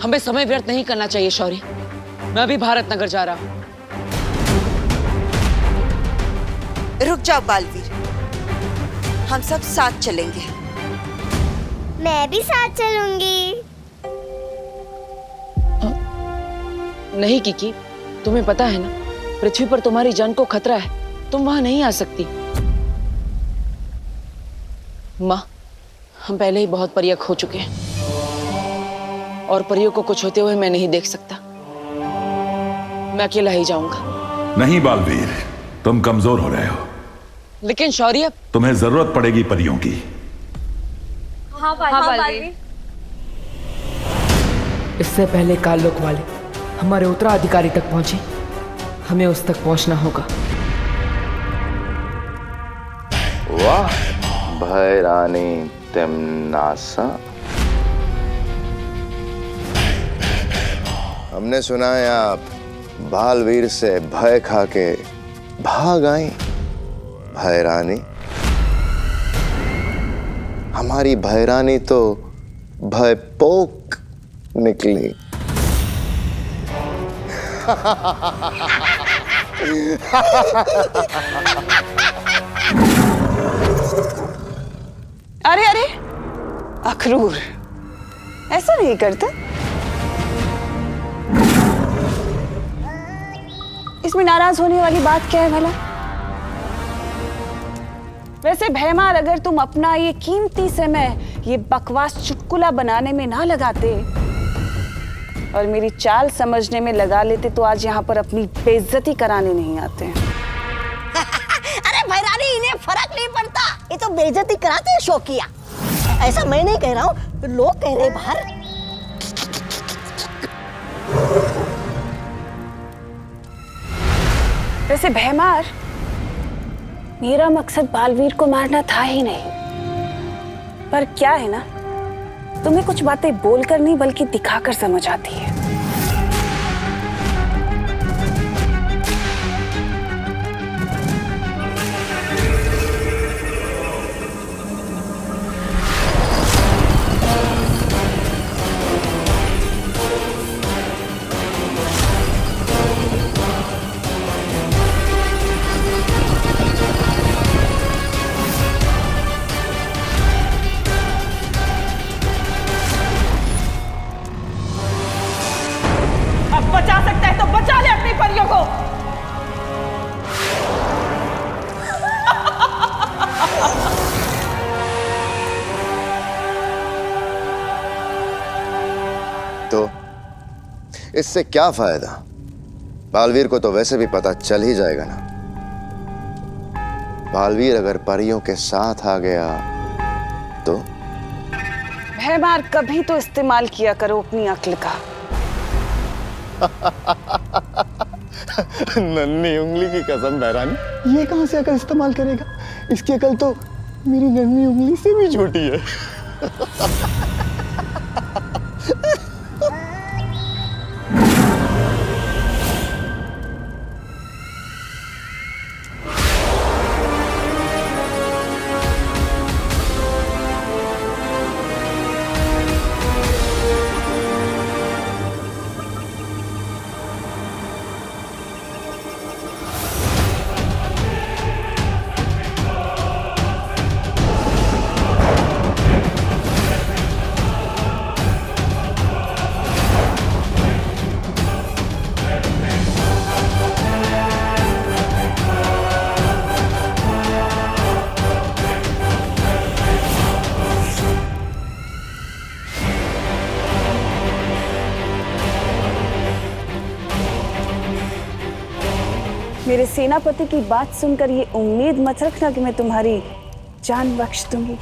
हमें समय व्यर्थ नहीं करना चाहिए शौर्य। मैं अभी भारत नगर जा रहा हूँ। रुक जाओ बालवीर, हम सब साथ चलेंगे। मैं भी साथ चलूंगी। नहीं किकी, तुम्हें पता है ना, पृथ्वी पर तुम्हारी जान को खतरा है, तुम वहां नहीं आ सकती। माँ, हम पहले ही बहुत परियां खो चुके हैं और परियों को कुछ होते हुए मैं नहीं देख सकता। मैं अकेला ही जाऊंगा। नहीं बालवीर, तुम कमजोर हो रहे हो। लेकिन शौर्य, तुम्हें जरूरत पड़ेगी परियों की। हाँ बालवीर। इससे पहले काललोक वाले हमारे उत्तराधिकारी तक पहुंचे, हमें उस तक पहुंचना होगा। वाह भैरानी तिम्नासा, हमने सुना है आप बालवीर से भय खा के भाग आई। भैरानी, हमारी भैरानी तो भयपोक निकली। अरे अरे अखरूर, ऐसा नहीं करते। इसमें नाराज होने वाली बात क्या है भला? वैसे भैमार, अगर तुम अपना ये कीमती समय ये बकवास चुटकुला बनाने में ना लगाते और मेरी चाल समझने में लगा लेते तो आज यहाँ पर अपनी बेइज्जती कराने नहीं आते हैं। अरे भैरानी, इन्हें फर्क नहीं पड़ता, ये तो बेइज्जती कराते हैं शौकिया। ऐसा मैं नहीं कह रहा हूँ, लोग कह रहे बाहर। वैसे भैमार, मेरा मकसद बालवीर को मारना था ही नहीं, पर क्या है ना, तुम्हें कुछ बातें बोलकर नहीं बल्कि दिखाकर समझ आती है। बचा सकता है तो बचा ले अपनी परियों को। तो इससे क्या फायदा? बालवीर को तो वैसे भी पता चल ही जाएगा ना। बालवीर अगर परियों के साथ आ गया तो? भैमार, कभी तो इस्तेमाल किया करो अपनी अक्ल का। नन्ही उंगली की कसम भैरानी, ये कहां से अकल इस्तेमाल करेगा? इसकी अकल तो मेरी नन्ही उंगली से भी छोटी है। मेरे सेनापति की बात सुनकर ये उम्मीद मत रखना कि मैं तुम्हारी जान बख्श दूंगी।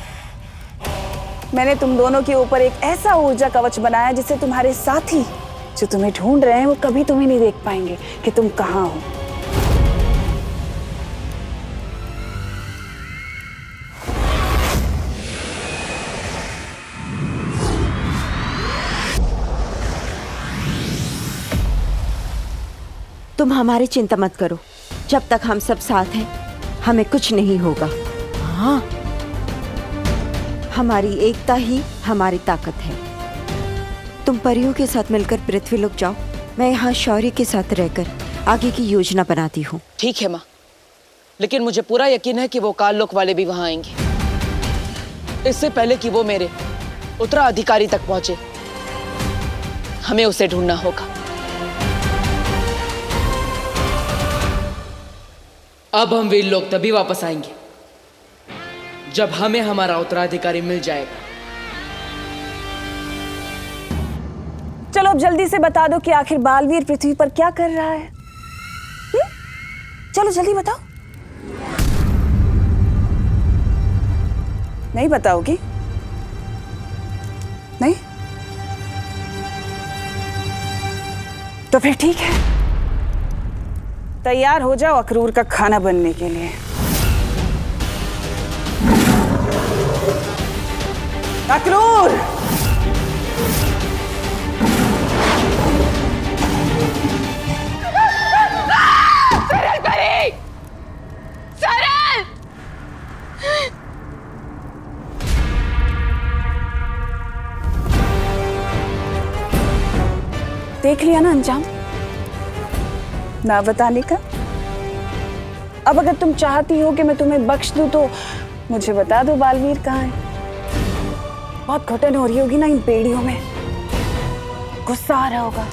मैंने तुम दोनों के ऊपर एक ऐसा ऊर्जा कवच बनाया जिससे तुम्हारे साथी जो तुम्हें ढूंढ रहे हैं वो कभी तुम्हें नहीं देख पाएंगे कि तुम कहाँ हो। तुम हमारी चिंता मत करो, जब तक हम सब साथ हैं हमें कुछ नहीं होगा। हाँ, हमारी एकता ही हमारी ताकत है। तुम परियों के साथ मिलकर पृथ्वीलोक जाओ, मैं यहाँ शौर्य के साथ रहकर आगे की योजना बनाती हूँ। ठीक है माँ, लेकिन मुझे पूरा यकीन है कि वो काललोक वाले भी वहां आएंगे। इससे पहले कि वो मेरे उत्तराधिकारी तक पहुंचे, हमें उसे ढूंढना होगा। अब हम वीर लोग तभी वापस आएंगे जब हमें हमारा उत्तराधिकारी मिल जाएगा। चलो अब जल्दी से बता दो कि आखिर बालवीर पृथ्वी पर क्या कर रहा है। चलो जल्दी बताओ। नहीं बताओगी? नहीं? तो फिर ठीक है, तैयार हो जाओ अक्रूर का खाना बनने के लिए। अक्रूर! सरल परी! सरल! देख लिया ना अंजाम ना बताने का। अब अगर तुम चाहती हो कि मैं तुम्हें बख्श दूं तो मुझे बता दो बालवीर कहाँ है। बहुत घुटन हो रही होगी ना इन बेड़ियों में, गुस्सा आ रहा होगा,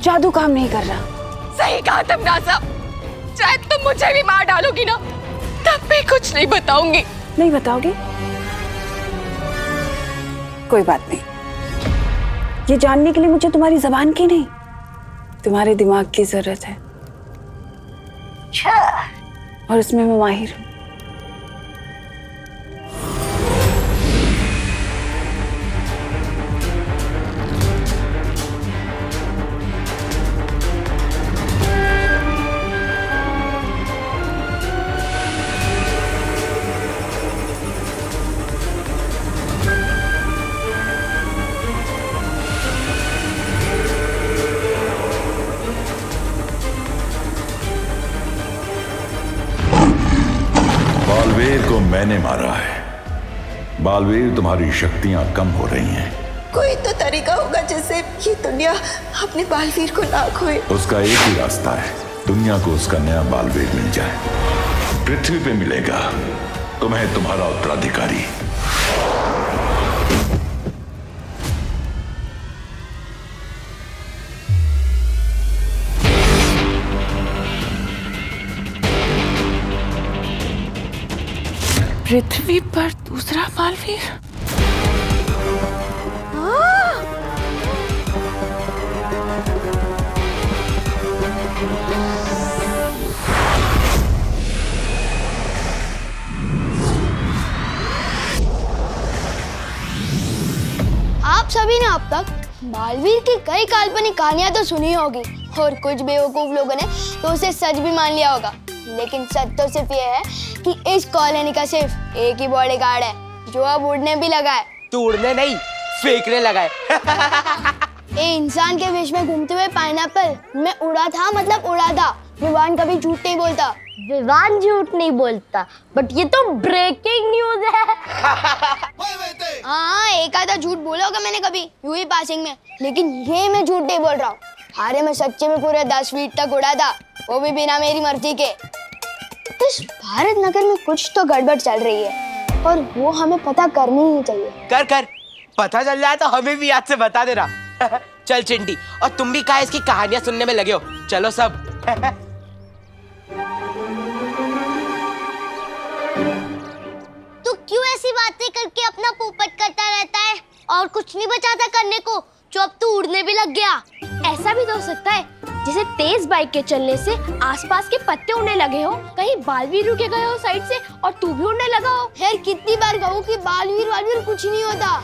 जादू काम नहीं कर रहा। सही कहा तुम नाज़ा, चाहे तुम मुझे भी मार डालोगी ना, तब भी कुछ नहीं बताऊंगी। नहीं बताओगी? कोई बात नहीं, ये जानने के लिए मुझे तुम्हारी जबान की नहीं, तुम्हारे दिमाग की जरूरत है, और उसमें मैं माहिर हूं। बालवीर को मैंने मारा है। बालवीर, तुम्हारी शक्तियां कम हो रही हैं। कोई तो तरीका होगा जिससे ये दुनिया अपने बालवीर को ना खोए। उसका एक ही रास्ता है, दुनिया को उसका नया बालवीर मिल जाए। पृथ्वी पे मिलेगा तुम्हें तुम्हारा उत्तराधिकारी। पृथ्वी पर दूसरा बालवीर? आप सभी ने अब तक बालवीर की कई काल्पनिक कहानियां तो सुनी होगी और कुछ बेवकूफ लोगों ने तो उसे सच भी मान लिया होगा, लेकिन सच तो सिर्फ ये है कि इस कॉलोनी का सिर्फ एक ही बॉडीगार्ड है जो अब उड़ने भी लगा है। तू उड़ने नहीं, फेंकने लगा है। ए इंसान के वेश में घूमते हुए पाइनएप्पल, मैं उड़ा था मतलब उड़ा था। विवान कभी झूठ नहीं बोलता। विवान झूठ नहीं बोलता, बट ये तो ब्रेकिंग न्यूज है। हाँ, एक आधा झूठ बोला होगा मैंने कभी यूं ही पासिंग में, लेकिन ये मैं झूठ नहीं बोल रहा हूँ। अरे मैं सच्चे में पूरे 10 फीट तक उड़ा था, वो भी बिना मेरी मर्जी के। इस भारत नगर में कुछ तो गड़बड़ चल रही है और वो हमें पता करनी ही चाहिए। कर कर, पता चल जाए तो हमें भी याद से बता देना। चल चिंटी, और तुम भी कहा इसकी कहानियां सुनने में लगे हो, चलो सब। तू क्यों ऐसी बातें करके अपना पोपट करता रहता है और कुछ नहीं बचा था करने को, जो अब तू उड़ने भी लग गया। ऐसा भी तो हो सकता है जैसे तेज बाइक के चलने से आसपास के पत्ते उड़ने लगे हो, कहीं बालवीर रुके गए हो साइड से और तू भी उड़ने लगा हो। यार कितनी बार कहूँ कि बालवीर कुछ नहीं होता।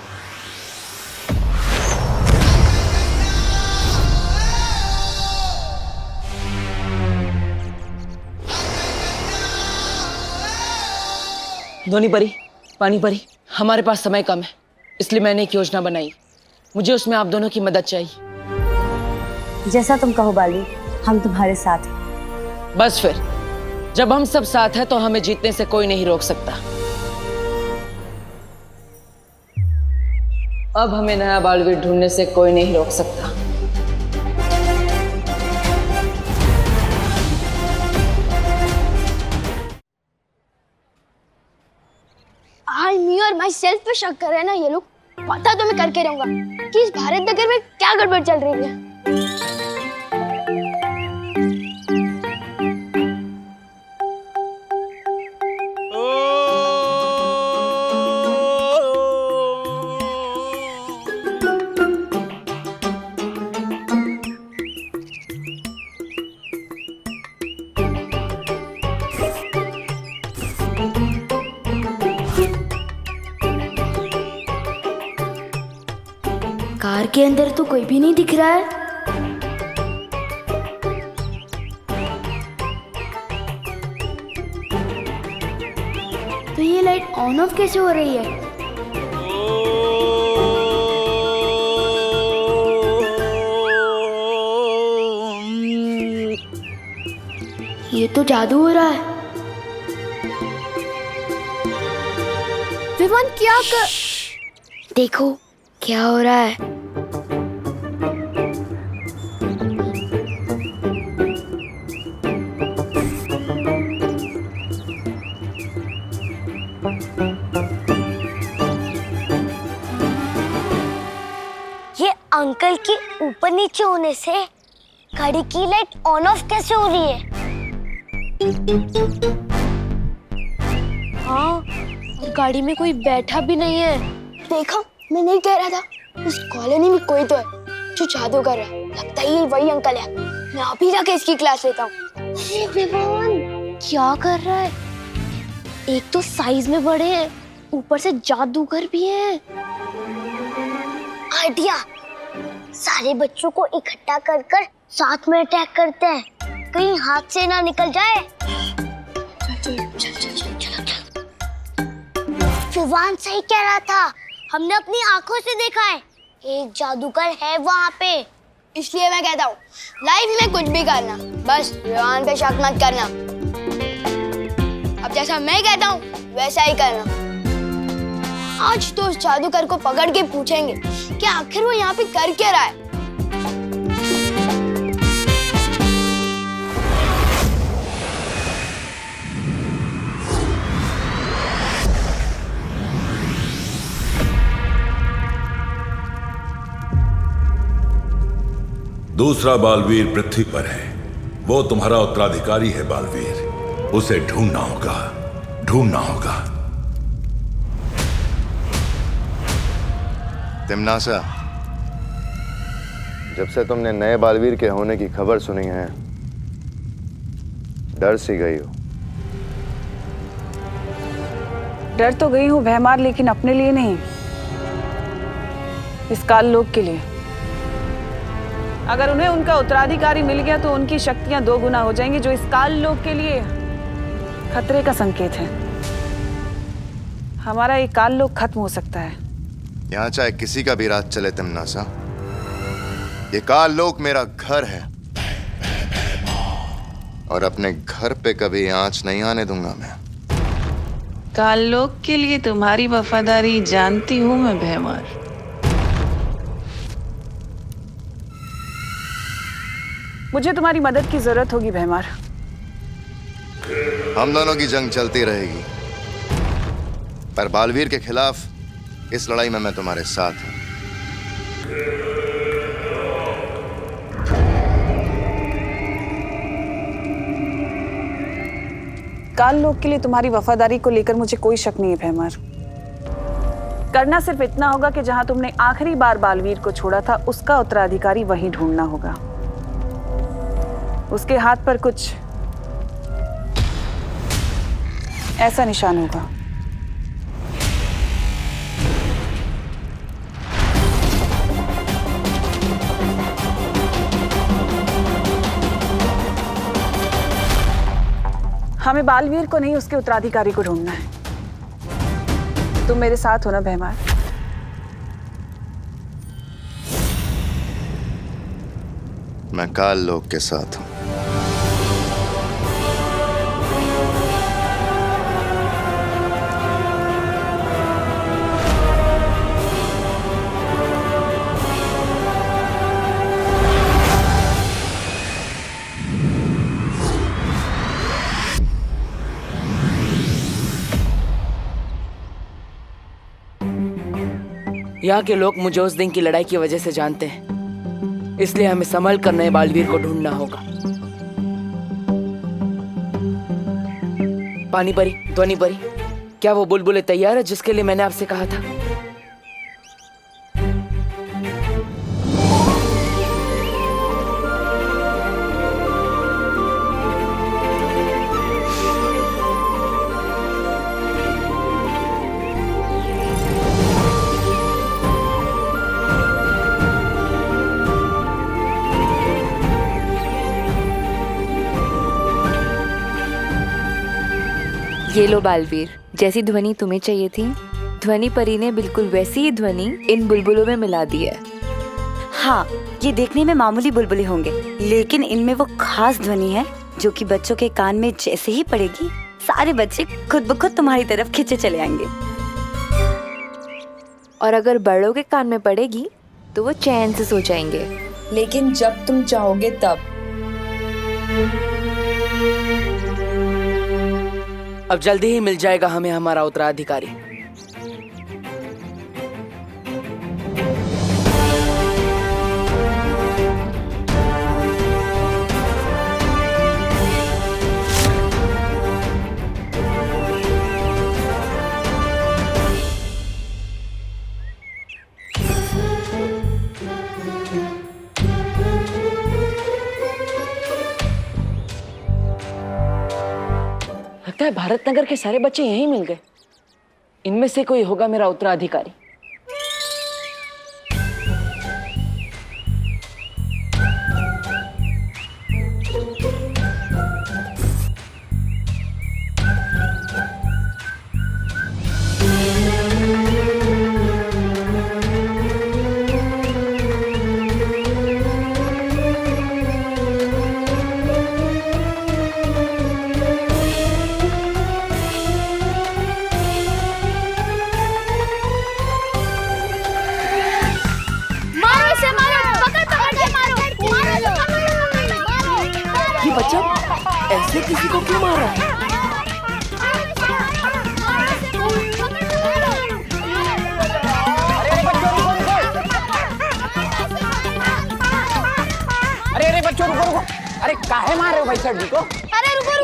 धोनी परी, पानी परी, हमारे पास समय कम है, इसलिए मैंने एक योजना बनाई। मुझे उसमें आप दोनों की मदद चाहिए। जैसा तुम कहो बालवीर, हम तुम्हारे साथ हैं। बस फिर, जब हम सब साथ हैं तो हमें जीतने से कोई नहीं रोक सकता। अब हमें नया बालवीर ढूंढने से कोई नहीं रोक सकता। आज मी और माई सेल्फ पे शक कर रहे हैं ना ये लोग। पता तो मैं करके रहूंगा कि इस भारत नगर में क्या गड़बड़ चल रही है। कार के अंदर तो कोई भी नहीं दिख रहा है। तो ये लाइट ऑन ऑफ कैसे हो रही है? ये तो जादू हो रहा है। विवान क्या कर... देखो क्या हो रहा है। ये अंकल के ऊपर नीचे होने से गाड़ी की लाइट ऑन ऑफ कैसे हो रही है? हाँ, और गाड़ी में कोई बैठा भी नहीं है। देखा, मैं नहीं कह रहा था इस कॉलोनी में कोई तो है जो जादू कर रहा है। लगता है ये वही अंकल है। मैं अभी जाके इसकी क्लास लेता हूँ। अरे विवान क्या कर रहा है? एक तो साइज में बड़े हैं, ऊपर से जादूगर भी है। आइडिया, सारे बच्चों को इकट्ठा कर कर साथ में अटैक करते हैं, कहीं हाथ से ना निकल जाए। चल। विवान सही कह रहा था, हमने अपनी आंखों से देखा है एक जादूगर है वहाँ पे। इसलिए मैं कहता हूँ लाइफ में कुछ भी करना, बस विवान पे शक मत करना। अब जैसा मैं कहता हूँ वैसा ही करना। आज तो उस जादूगर को पकड़ के पूछेंगे कि आखिर वो यहाँ पे कर क्या रहा है। दूसरा बालवीर पृथ्वी पर है, वो तुम्हारा उत्तराधिकारी है बालवीर। उसे ढूंढना होगा। तिमनासा, जब से तुमने नए बालवीर के होने की खबर सुनी है, डर सी गई हो। डर तो गई हूँ भैमार, लेकिन अपने लिए नहीं, इस काल लोक के लिए। अगर उन्हें उनका उत्तराधिकारी मिल गया तो उनकी शक्तियां 2 गुना हो जाएंगी, जो इस काल लोक के लिए खतरे का संकेत है। हमारा ये काल लोक खत्म हो सकता है। यहाँ चाहे किसी का भी राज चले तिमनासा, ये काल लोक मेरा घर है और अपने घर पे कभी आंच नहीं आने दूंगा मैं। काल लोक के लिए तुम्हारी वफादारी जानती हूँ मैं भैमार। मुझे तुम्हारी मदद की जरूरत होगी भैमार। हम दोनों की जंग चलती रहेगी, पर बालवीर के खिलाफ इस लड़ाई में मैं तुम्हारे साथ हूं। काल लोक के लिए तुम्हारी वफादारी को लेकर मुझे कोई शक नहीं है भैमार। करना सिर्फ इतना होगा कि जहां तुमने आखिरी बार बालवीर को छोड़ा था, उसका उत्तराधिकारी वहीं ढूंढना होगा। उसके हाथ पर कुछ ऐसा निशान होगा। हमें बालवीर को नहीं, उसके उत्तराधिकारी को ढूंढना है। तुम मेरे साथ हो ना भैमार? मैं काल लोक के साथ हूं। यहाँ के लोग मुझे उस दिन की लड़ाई की वजह से जानते हैं, इसलिए हमें संभल कर नए बालवीर को ढूंढना होगा। पानी परी, ध्वनि परी, क्या वो बुलबुलें तैयार है जिसके लिए मैंने आपसे कहा था? ये लो बालवीर, जैसी ध्वनि तुम्हें चाहिए थी, ध्वनि परी ने बिल्कुल वैसी ही ध्वनि इन बुलबुलों में मिला दी है। हाँ, ये देखने में मामूली बुलबुले होंगे, लेकिन इनमें वो खास ध्वनि है जो कि बच्चों के कान में जैसे ही पड़ेगी, सारे बच्चे खुद ब खुद तुम्हारी तरफ खींचे चले आएंगे। और अगर बड़ों के कान में पड़ेगी तो वो चैन से सो जाएंगे। लेकिन जब तुम चाहोगे तब। अब जल्दी ही मिल जाएगा हमें हमारा उत्तराधिकारी। लगता है भारत नगर के सारे बच्चे यहीं मिल गए। इनमें से कोई होगा मेरा उत्तराधिकारी। बच्चा ऐसे किसी को क्यों मार रहा है? अरे बच्चों रुको। अरे काहे मार रहे हो भाई सर जी को? अरे रुको।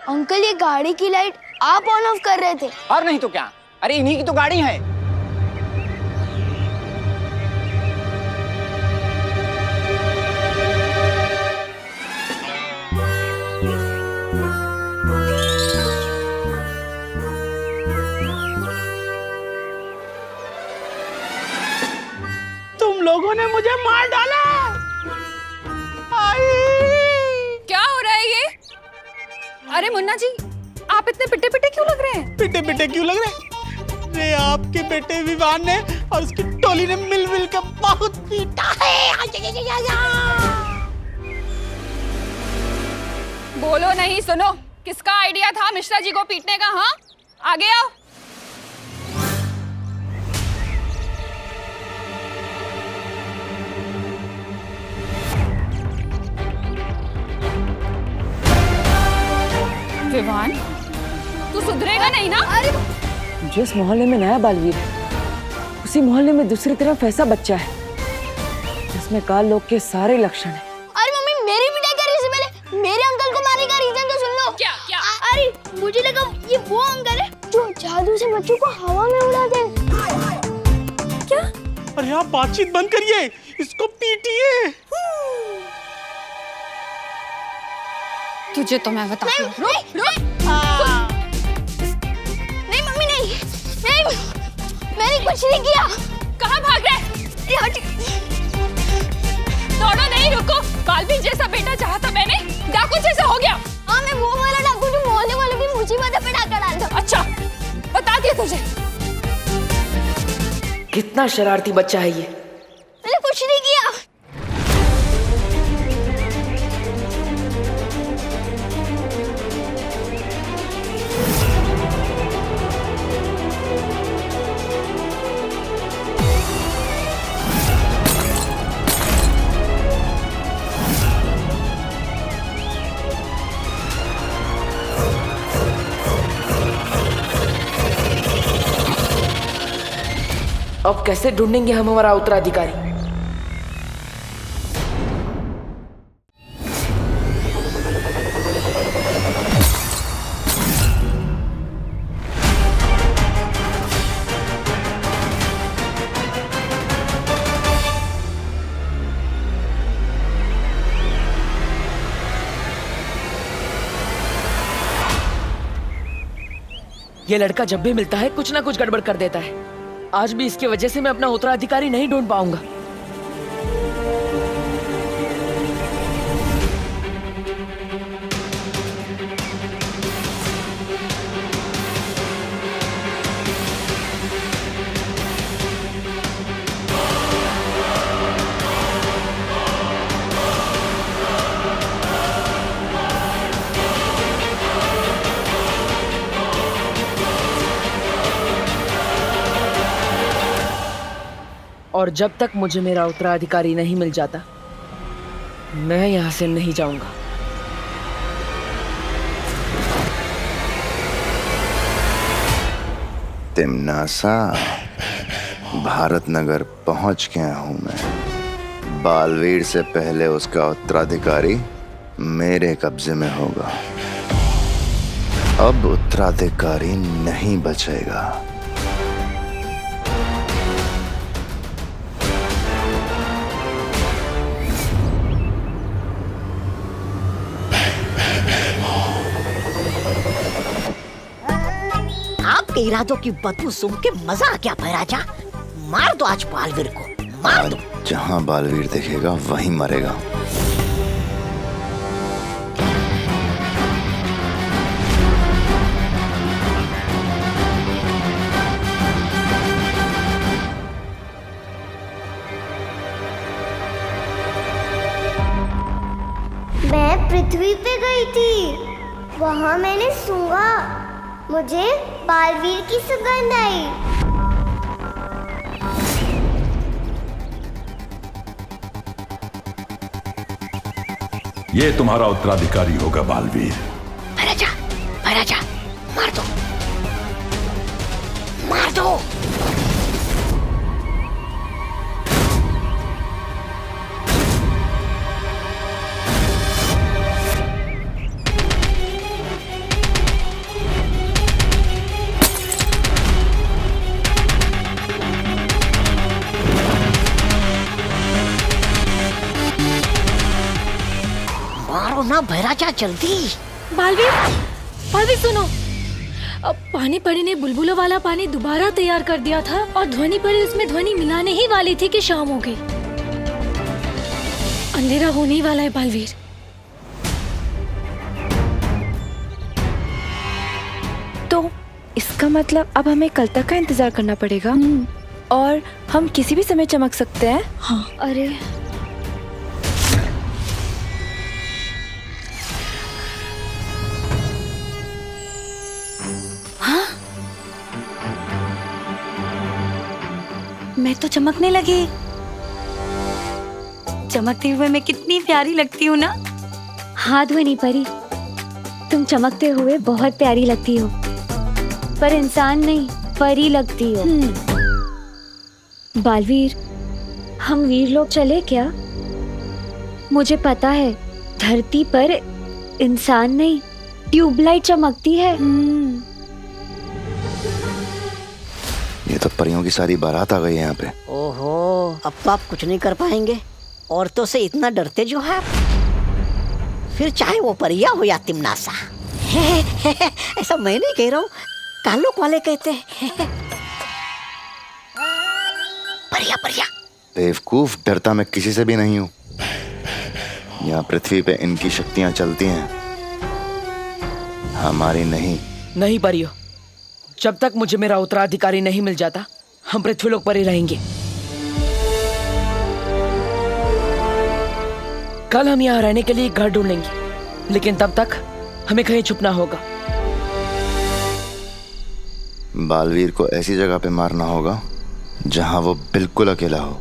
अंकल, ये गाड़ी की लाइट आप ऑन ऑफ कर रहे थे। और नहीं तो क्या? अरे इन्हीं की तो गाड़ी है। लोगों ने मुझे मार डाला। क्या हो रहा है ये? अरे मुन्ना जी, आप इतने पिटे क्यों लग रहे हैं? पिटे क्यों लग रहे हैं? अरे आपके बेटे विवान ने और उसकी टोली ने मिल कर बहुत पीटा है। बोलो नहीं, सुनो। किसका आइडिया था मिश्रा जी को पीटने का? हाँ, आगे आओ। विवान, तू सुधरेगा नहीं ना? अरे जिस मोहल्ले में नया बालवीर है, उसी मोहल्ले में दूसरी तरफ ऐसा बच्चा है जिसमें काल लोक के सारे लक्षण हैं। अरे मम्मी, मेरी पिटाई करने से पहले मेरे अंकल को मारने का रीजन तो सुन लो। क्या? अरे मुझे लगा ये वो अंकल है जो जादू से बच्चों को हवा में उड़ाते हैं। क्या? अरे आप बातचीत बंद करिए, इसको पीटिए। तुझे तो मैं बताती हूँ। नहीं मम्मी, नहीं, मैंने कुछ नहीं किया। कहाँ भाग रहे? दौड़ो नहीं, रुको। बालवीर जैसा बेटा चाहा था मैंने, डाकू जैसा हो गया। हाँ, मैं वो वाला डाकू जो मोहल्ले वालों की मुसीबत पे डाका डालता। अच्छा, बता दिया तुझे। कितना शरारती बच्चा है ये। मैंने कुछ नहीं किया। अब कैसे ढूंढेंगे हम हमारा उत्तराधिकारी? ये लड़का जब भी मिलता है कुछ ना कुछ गड़बड़ कर देता है। आज भी इसकी वजह से मैं अपना उत्तराधिकारी नहीं ढूंढ पाऊंगा। और जब तक मुझे मेरा उत्तराधिकारी नहीं मिल जाता, मैं यहां से नहीं जाऊंगा। तिम्नासा, भारत नगर पहुंच गया हूं मैं। बालवीर से पहले उसका उत्तराधिकारी मेरे कब्जे में होगा। अब उत्तराधिकारी नहीं बचेगा। आपके इरादों की बदबू सूंघ के मजा आ गया भैराजा। मार दो आज बालवीर को, मार दो। जहां बालवीर दिखेगा वहीं मरेगा। मैं पृथ्वी पे गई थी, वहाँ मैंने सूंघा, मुझे बालवीर की सुगंध आई। ये तुम्हारा उत्तराधिकारी होगा बालवीर। भैराजा, भैराजा, मार दो, मार दो। मारो ना भैराजा, जल्दी। बालवीर, बालवीर सुनो। अब पानी परी ने बुलबुलों वाला पानी दोबारा तैयार कर दिया था और ध्वनि परी उसमें ध्वनि मिलाने ही वाली थी कि शाम हो गई। अंधेरा होने ही वाला है बालवीर। तो इसका मतलब अब हमें कल तक का इंतजार करना पड़ेगा और हम किसी भी समय चमक सकते हैं। हाँ। अरे मैं तो चमकने लगी। चमकते हुए मैं कितनी प्यारी लगती हूँ ना। हाँ ध्वनि परी, तुम चमकते हुए बहुत प्यारी लगती हो, पर इंसान नहीं परी लगती हो। बालवीर, हम वीर लोग चले क्या? मुझे पता है धरती पर इंसान नहीं ट्यूबलाइट चमकती है। ये तो परियों की सारी बारात आ गई है यहाँ पे। ओहो, अब तो आप कुछ नहीं कर पाएंगे। औरतों से इतना डरते जो है, फिर चाहे वो परिया हो या तिम्नासा। ऐसा मैं नहीं कह रहा हूँ, कालोक वाले कहते हैं। परिया, परिया। बेवकूफ, डरता मैं किसी से भी नहीं हूँ। यहाँ पृथ्वी पे इनकी शक्तियाँ चलती हैं, हमारी नहीं। नहीं परियो, जब तक मुझे मेरा उत्तराधिकारी नहीं मिल जाता, हम पृथ्वीलोक पर ही रहेंगे। कल हम यहाँ रहने के लिए घर ढूंढ लेंगे, लेकिन तब तक हमें कहीं छुपना होगा। बालवीर को ऐसी जगह पे मारना होगा जहां वो बिल्कुल अकेला हो।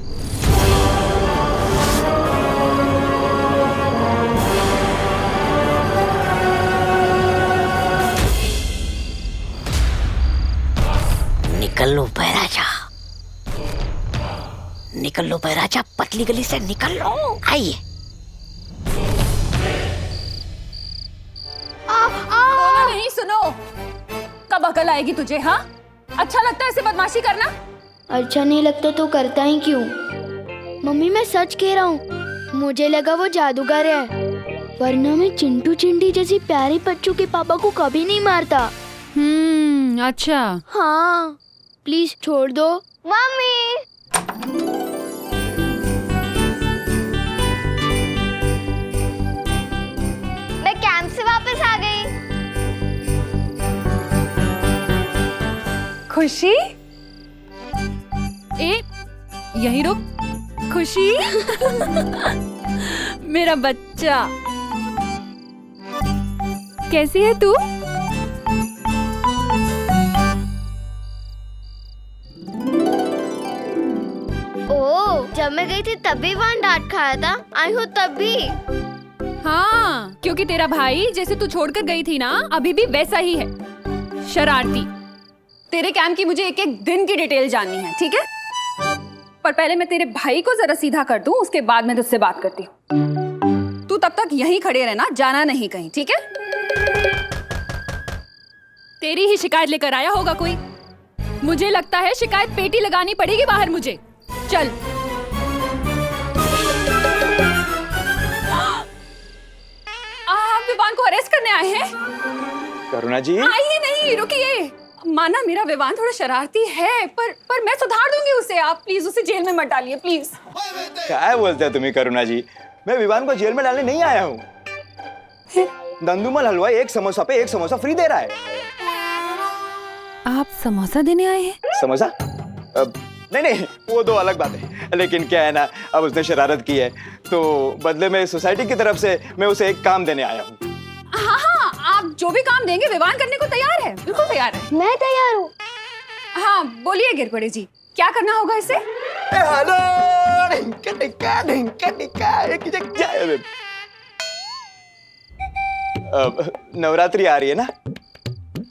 निकल लो भैराजा। निकल लो बैराजा, पतली गली से निकल लो। आइए। बोलो नहीं, सुनो। कब अकल आएगी तुझे? हाँ, अच्छा लगता है ऐसे बदमाशी करना? अच्छा नहीं लगता तो करता ही क्यों? मम्मी मैं सच कह रहा हूँ, मुझे लगा वो जादूगर है, वरना मैं चिंटू चिंटी जैसी प्यारी बच्चों के पापा को कभी नहीं मारता। अच्छा। हाँ, प्लीज छोड़ दो। मम्मी। मैं कैंप से वापस आ गई। खुशी? यहीं रुक। खुशी मेरा बच्चा, कैसी है तू? ओह, जब मैं गई थी तब भी वहाँ डांट खाया था, आई हूँ तब भी। हाँ, क्योंकि तेरा भाई जैसे तू छोड़कर गई थी ना, अभी भी वैसा ही है, शरारती। तेरे कैंप की मुझे एक एक दिन की डिटेल जाननी है, ठीक है? पर पहले मैं तेरे भाई को जरा सीधा कर दूं, उसके बाद मैं तुझसे बात करती हूँ। तू तब तक यहीं खड़े रहना, जाना नहीं कहीं, ठीक है? तेरी ही शिकायत लेकर आया होगा कोई। मुझे लगता है शिकायत पेटी लगानी पड़ेगी बाहर मुझे। चल। आप विवान को अरेस्ट करने आए हैं? करुणा जी। आइए नहीं, रुकिए। माना मेरा विवान थोड़ा शरारती है, पर मैं सुधार दूंगी उसे। आप प्लीज उसे जेल में मत डालिए, प्लीज। क्या बोलते हैं तुम्हें करुणा जी? मैं विवान को जेल में डालने नहीं आया हूँ। दंदुमल हलवाई एक समोसा पे एक समोसा फ्री दे रहा है। आप समोसा देने आए हैं? समोसा? नहीं, वो दो अलग बात है। लेकिन क्या है ना, अब उसने शरारत की है तो बदले में सोसाइटी की तरफ से मैं उसे एक काम देने आया हूँ। हाँ, आप जो भी काम देंगे विवान करने को तैयार है, बिल्कुल तैयार है। मैं तैयार हूँ। हाँ, बोलिए गिरपड़े जी, क्या करना होगा इसे? हेलो, नवरात्रि आ रही है ना,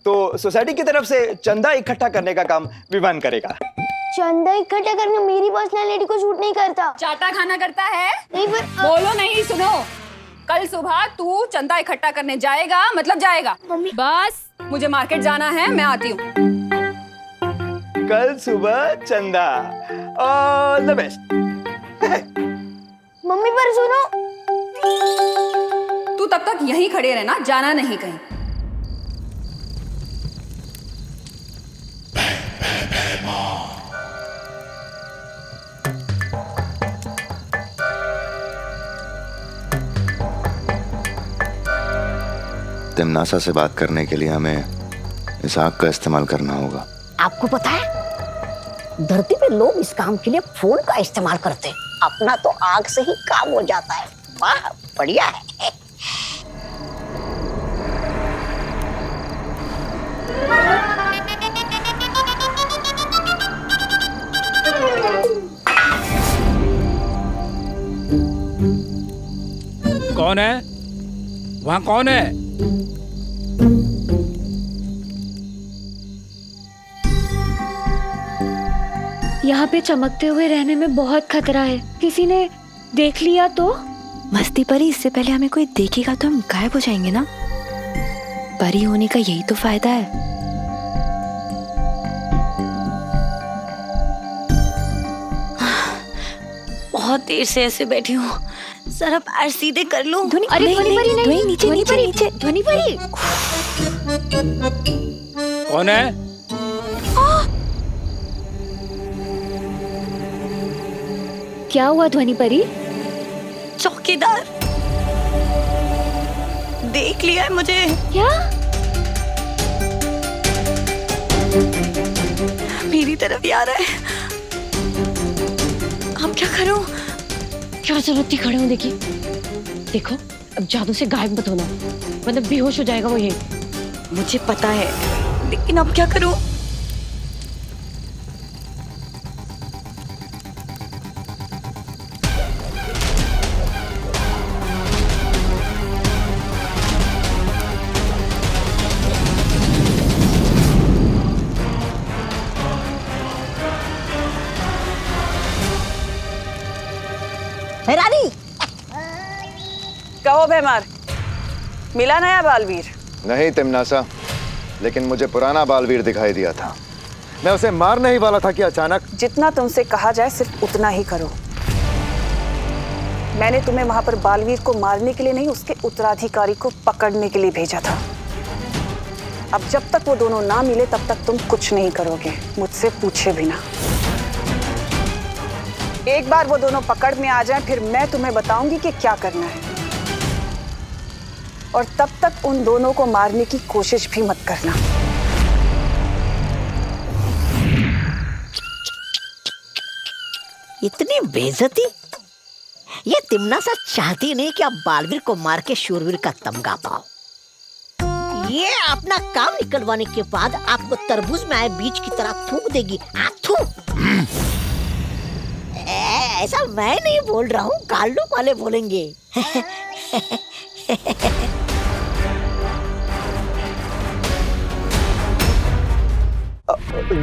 तो सोसाइटी की तरफ से चंदा इकट्ठा करने का काम विवान करेगा। चंदा इकट्ठा करना मेरी पर्सनालिटी को सूट नहीं करता। चाटा खाना करता है? नहीं, पर बोलो नहीं, सुनो। कल सुबह तू चंदा इकट्ठा करने जाएगा, मतलब जाएगा। बस मुझे मार्केट जाना है, मैं आती हूँ। कल सुबह चंदा, ऑल द बेस्ट। मम्मी पर सुनो। तू तब तक यहीं खड़े रहना, जाना नहीं कहीं। तिमनासा से बात करने के लिए हमें इस आग का इस्तेमाल करना होगा। आपको पता है, धरती पे लोग इस काम के लिए फोन का इस्तेमाल करते हैं। अपना तो आग से ही काम हो जाता है। वाह, बढ़िया है। कौन है वहाँ? कौन है? यहाँ पे चमकते हुए रहने में बहुत खतरा है, किसी ने देख लिया तो? मस्ती परी, इससे पहले हमें कोई देखेगा तो हम गायब हो जाएंगे ना। परी होने का यही तो फायदा है। बहुत देर से ऐसे बैठी हूँ, जरा पैर सीधे कर लूं। अरे ध्वनि परी नहीं, नीचे नीचे नीचे। ध्वनि परी। कौन है? क्या हुआ ध्वनि परी? चौकीदार देख लिया है मुझे। क्या? मेरी तरफ ही आ रहा है। अब क्या करूं? क्या जरूरत थी खड़े होने की? देखो, अब जादू से गायब मत होना, मतलब बेहोश हो जाएगा वो। ये मुझे पता है, लेकिन अब क्या करूं? रानी। कहो भैमार, मिला नया बालवीर? नहीं तिमनासा, लेकिन मुझे पुराना बालवीर दिखाई दिया था। मैं उसे मारने ही वाला था कि अचानक। जितना तुमसे कहा जाए सिर्फ उतना ही करो। मैंने तुम्हें वहां पर बालवीर को मारने के लिए नहीं, उसके उत्तराधिकारी को पकड़ने के लिए भेजा था। अब जब तक वो दोनों ना मिले तब तक तुम कुछ नहीं करोगे, मुझसे पूछे बिना। एक बार वो दोनों पकड़ में आ जाएं, फिर मैं तुम्हें बताऊंगी कि क्या करना है। और तब तक उन दोनों को मारने की कोशिश भी मत करना। इतनी बेइज्जती? ये तिमनासा चाहती नहीं कि आप बालवीर को मार के शूरवीर का तमगा पाओ। ये अपना काम निकलवाने के बाद आपको तरबूज में आए बीज की तरह थूक देगी। थू। ऐसा मैं नहीं बोल रहा हूँ, गाल्डो वाले बोलेंगे।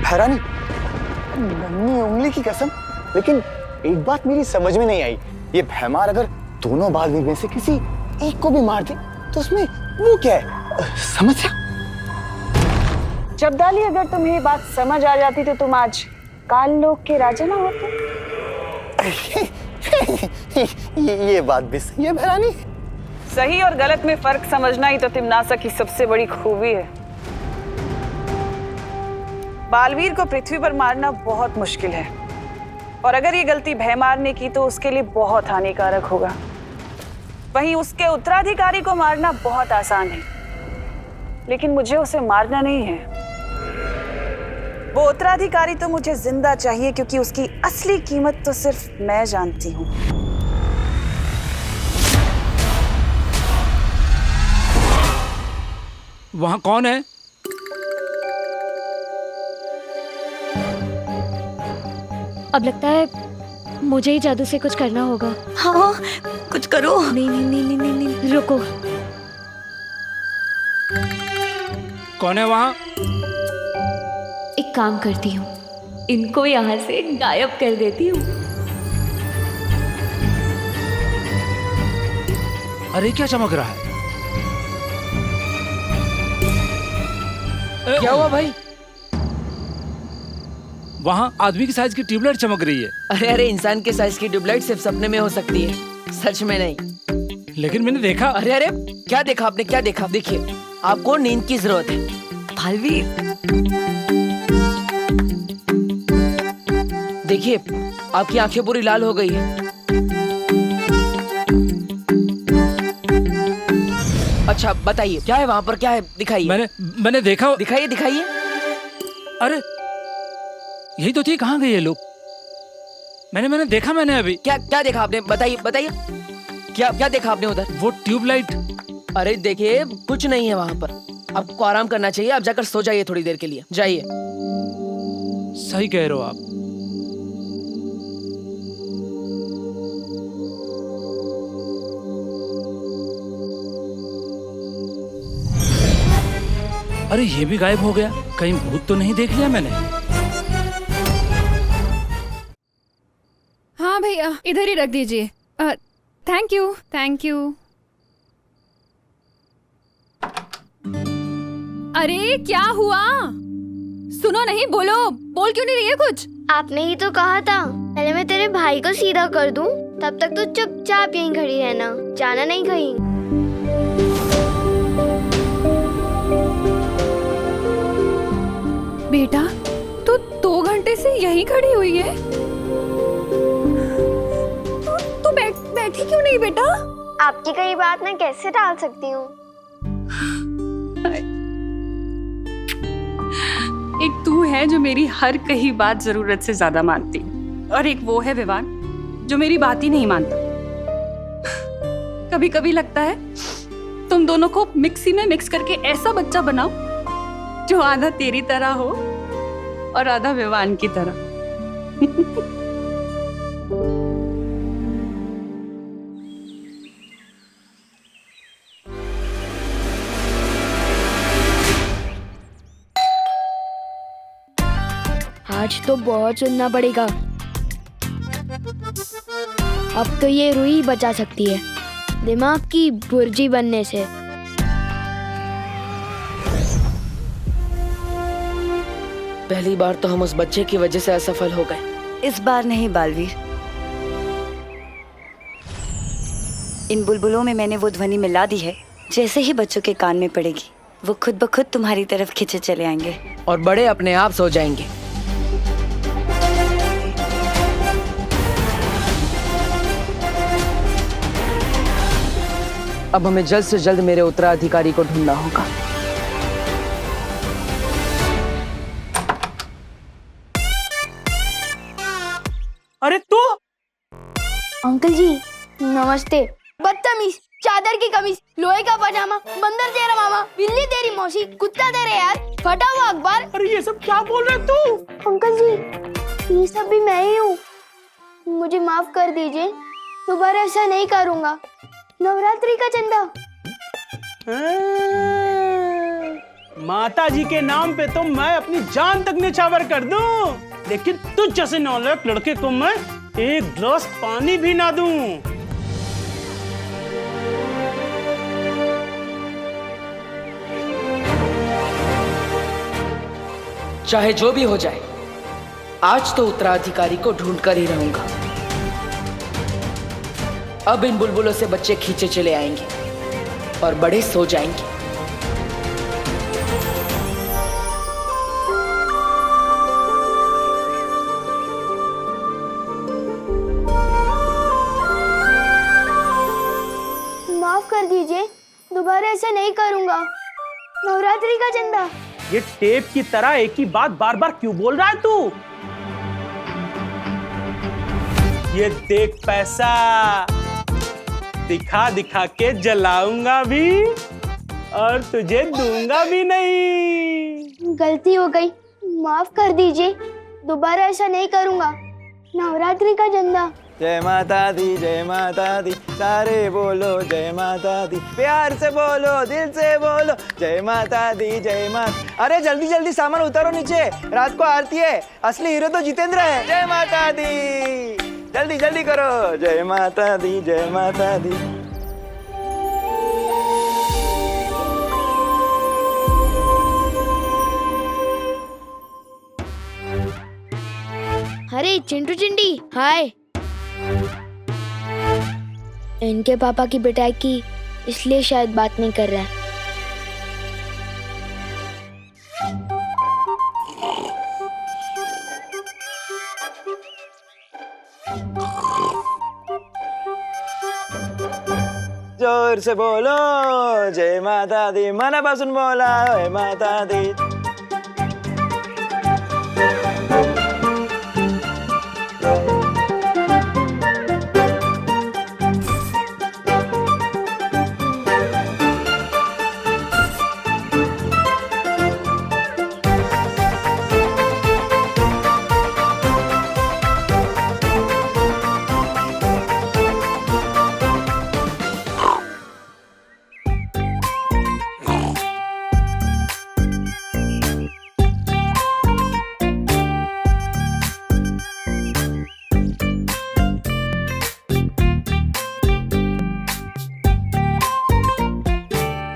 भैरानी, नन्ही उंगली की कसम, लेकिन एक बात मेरी समझ में नहीं आई। ये भैमार अगर दोनों बालवीर में से किसी एक को भी मार दे तो उसमें वो क्या है? समस्या? जब्दाली, अगर तुम्हें ये बात समझ आ जाती तो तुम आज काल लोक के राजा ना होते। ये बात भी सही है भैरानी। सही और गलत में फर्क समझना ही तो तिमनासा की सबसे बड़ी खूबी है। बालवीर को पृथ्वी पर मारना बहुत मुश्किल है, और अगर ये गलती भैमार ने की तो उसके लिए बहुत हानिकारक होगा। वहीं उसके उत्तराधिकारी को मारना बहुत आसान है, लेकिन मुझे उसे मारना नहीं है। वो उत्तराधिकारी तो मुझे जिंदा चाहिए, क्योंकि उसकी असली कीमत तो सिर्फ मैं जानती हूँ। वहां कौन है? अब लगता है मुझे ही जादू से कुछ करना होगा। हाँ, कुछ करो। नहीं नहीं नहीं नहीं नहीं, नहीं। रुको। कौन है वहां? एक काम करती हूँ, इनको यहाँ से गायब कर देती हूँ। अरे क्या चमक रहा है? क्या हुआ भाई? वहाँ आदमी की साइज की ट्यूबलाइट चमक रही है। अरे इंसान के साइज की ट्यूबलाइट सिर्फ सपने में हो सकती है, सच में नहीं। लेकिन मैंने देखा। अरे क्या देखा आपने? क्या देखा? देखिए, आपको नींद की जरूरत है। बालवीर, देखिए, आपकी आंखें पूरी लाल हो गई है। अच्छा बताइए, क्या है वहाँ पर? क्या है? दिखाइए। मैंने देखा। दिखाइए दिखाइए। अरे यही तो थी, कहाँ गए ये लोग? मैंने देखा। मैंने अभी क्या देखा आपने? बताइए बताइए, क्या देखा आपने उधर? वो ट्यूबलाइट। अरे देखिए, कुछ नहीं है वहाँ पर। आपको आराम करना चाहिए, आप जाकर सो जाइए थोड़ी देर के लिए, जाइए। सही कह रहे हो आप। अरे ये भी गायब हो गया, कहीं भूत तो नहीं देख लिया मैंने? हाँ भैया, इधर ही रख दीजिए। Thank you thank you. अरे क्या हुआ? सुनो नहीं, बोल क्यों नहीं रही है कुछ? आपने ही तो कहा था पहले मैं तेरे भाई को सीधा कर दूं, तब तक तो चुपचाप यहीं खड़ी रहना, जाना नहीं कहीं। बेटा, तू 2 घंटे से यहीं खड़ी हुई है? तू बैठी क्यों नहीं बेटा? आपकी कई बात मैं कैसे टाल सकती हूँ? एक तू है जो मेरी हर कही बात जरूरत से ज्यादा मानती, और एक वो है विवान जो मेरी बात ही नहीं मानता। कभी कभी लगता है तुम दोनों को मिक्सी में मिक्स करके ऐसा बच्चा बनाओ जो आधा तेरी तरह हो और आधा विवान की तरह। आज तो बहुत सुनना पड़ेगा। अब तो ये रूही बचा सकती है दिमाग की बुर्जी बनने से। पहली बार तो हम उस बच्चे की वजह से असफल हो गए। इस बार नहीं बालवीर, इन बुलबुलों में मैंने वो ध्वनि मिला दी है, जैसे ही बच्चों के कान में पड़ेगी वो खुद ब खुद तुम्हारी तरफ खींचे चले आएंगे और बड़े अपने आप सो जाएंगे। अब हमें जल्द से जल्द मेरे उत्तराधिकारी को ढूंढना होगा। अरे तू? अंकल जी नमस्ते। बदतमीज, चादर की कमीज, लोहे का पजामा, बंदर तेरा मामा, बिल्ली तेरी मौसी, कुत्ता तेरे यार, फटा हुआ अखबार। अरे ये सब क्या बोल रहे तू? अंकल जी ये सब भी मैं ही हूँ, मुझे माफ कर दीजिए, दोबारा ऐसा नहीं करूँगा। नवरात्रि का चंदा। माता जी के नाम पे तो मैं अपनी जान तक निछावर कर दूं, लेकिन तुझ जैसे नालायक लड़के को मैं एक गिलास पानी भी ना दूं। चाहे जो भी हो जाए, आज तो उत्तराधिकारी को ढूंढ कर ही रहूंगा। अब इन बुलबुलों से बच्चे खींचे चले आएंगे और बड़े सो जाएंगे। माफ कर दीजिए, दोबारा ऐसा नहीं करूँगा। नवरात्रि का चंदा। ये टेप की तरह एक ही बात बार बार क्यों बोल रहा है तू? ये देख पैसा, दिखा दिखा के जलाऊंगा भी और तुझे दूंगा भी नहीं। गलती हो गई, माफ कर दीजिए, दोबारा ऐसा नहीं करूँगा। नवरात्रि का चंदा। जय माता दी, सारे बोलो जय माता दी, प्यार से बोलो, दिल से बोलो जय माता दी, जय माता। अरे जल्दी जल्दी सामान उतारो नीचे, रात को आरती है, असली हीरो तो जितेंद्र है। जय माता दी, जल्दी जल्दी करो, जय माता दी, जय माता दी। अरे चिंटू चिंटी, हाय। इनके पापा की पिटाई की, इसलिए शायद बात नहीं कर रहा है। जोर से बोलो जय माता दी, मनापासून बोला जय माता दी।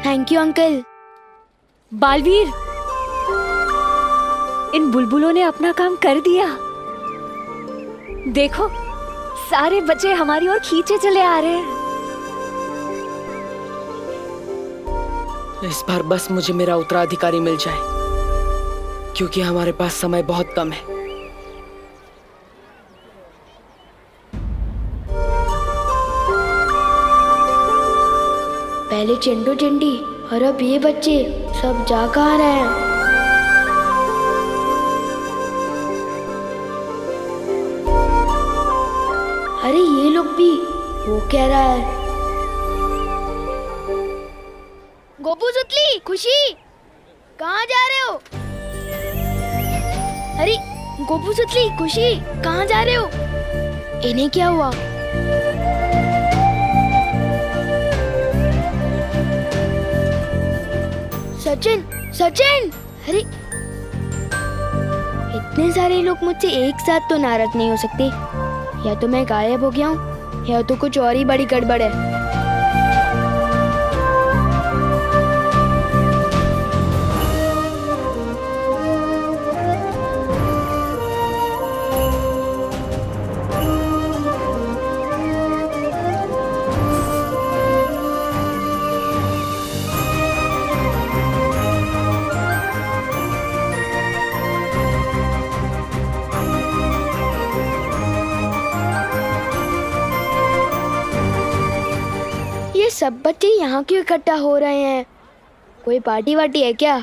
Thank you uncle. बालवीर, इन बुलबुलों ने अपना काम कर दिया। देखो, सारे बच्चे हमारी ओर खींचे चले आ रहे हैं। इस बार बस मुझे मेरा उत्तराधिकारी मिल जाए, क्योंकि हमारे पास समय बहुत कम है। पहले चिंटू चिंटी और अब ये बच्चे सब जा कहाँ रहे हैं? अरे ये लोग भी, वो क्या रहा है? गोपू सुतली, खुशी, कहाँ जा रहे हो? अरे गोपू सुतली, खुशी, कहाँ जा रहे हो? इन्हें क्या हुआ? सचिन, सचिन! अरे इतने सारे लोग मुझसे एक साथ तो नाराज नहीं हो सकते। या तो मैं गायब हो गया हूँ यह तो कुछ और ही बड़ी गड़बड़ है। ये सब बच्चे यहाँ क्यों इकट्ठा हो रहे हैं? कोई पार्टी वार्टी है क्या?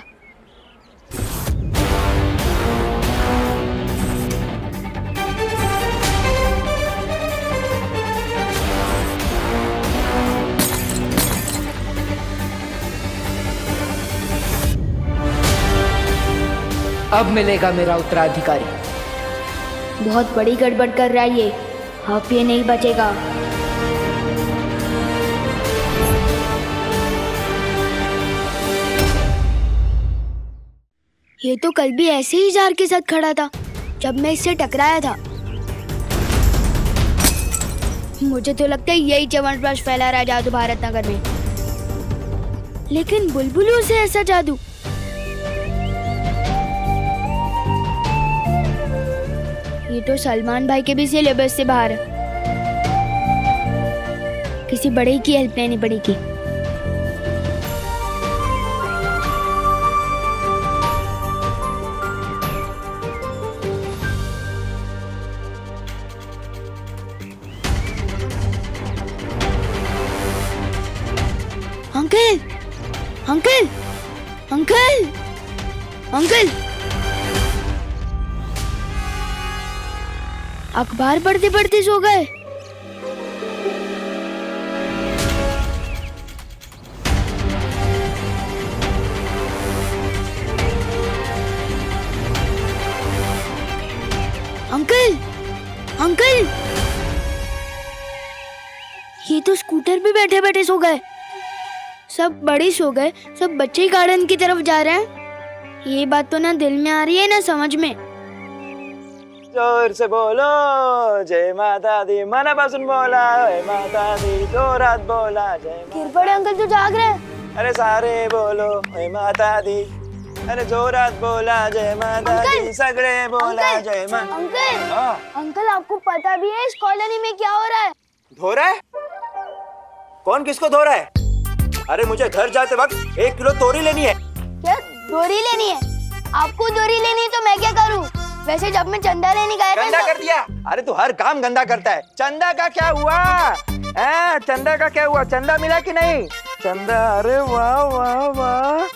अब मिलेगा मेरा उत्तराधिकारी। बहुत बड़ी गड़बड़ कर रहा है ये। अब ये नहीं बचेगा। ये तो कल भी ऐसे ही जार के साथ खड़ा था जब मैं इससे टकराया था। मुझे तो लगता है यही च्यवनप्राश फैला रहा है जादू भारत नगर में। लेकिन बुलबुलों से ऐसा जादू? ये तो सलमान भाई के भी सिलेबस से बाहर है। किसी बड़े की हेल्प लेनी पड़ेगी। अंकल, अंकल, अंकल, अंकल, अखबार पढ़ते पढ़ते सो गए। अंकल, अंकल, ये तो स्कूटर पे बैठे बैठे सो गए। सब बड़े सो गए, सब बच्चे गार्डन की तरफ जा रहे हैं। ये बात तो ना दिल में आ रही है ना समझ में। जोर से बोलो जय माता दी, मनापासून बोला जय माता दी, जोरात बोला जय। गिर पड़े अंकल तो जाग रहे हैं। अरे सारे बोलो जय माता दी, अरे जोरात बोला जय माता दी, सगळे बोला जय माता। अंकल, अंकल आपको पता भी है इस कॉलोनी में क्या हो रहा है? धो रहा है? कौन किसको धो रहा है? अरे मुझे घर जाते वक्त 1 किलो तोरी लेनी है। क्या दोरी लेनी है? आपको दोरी लेनी है तो मैं क्या करूं? वैसे जब मैं चंदा लेने गया था गंदा कर दिया। अरे तू हर काम गंदा करता है। चंदा का क्या हुआ? चंदा का क्या हुआ? चंदा मिला कि नहीं? चंदा, अरे वाह वाह वाह,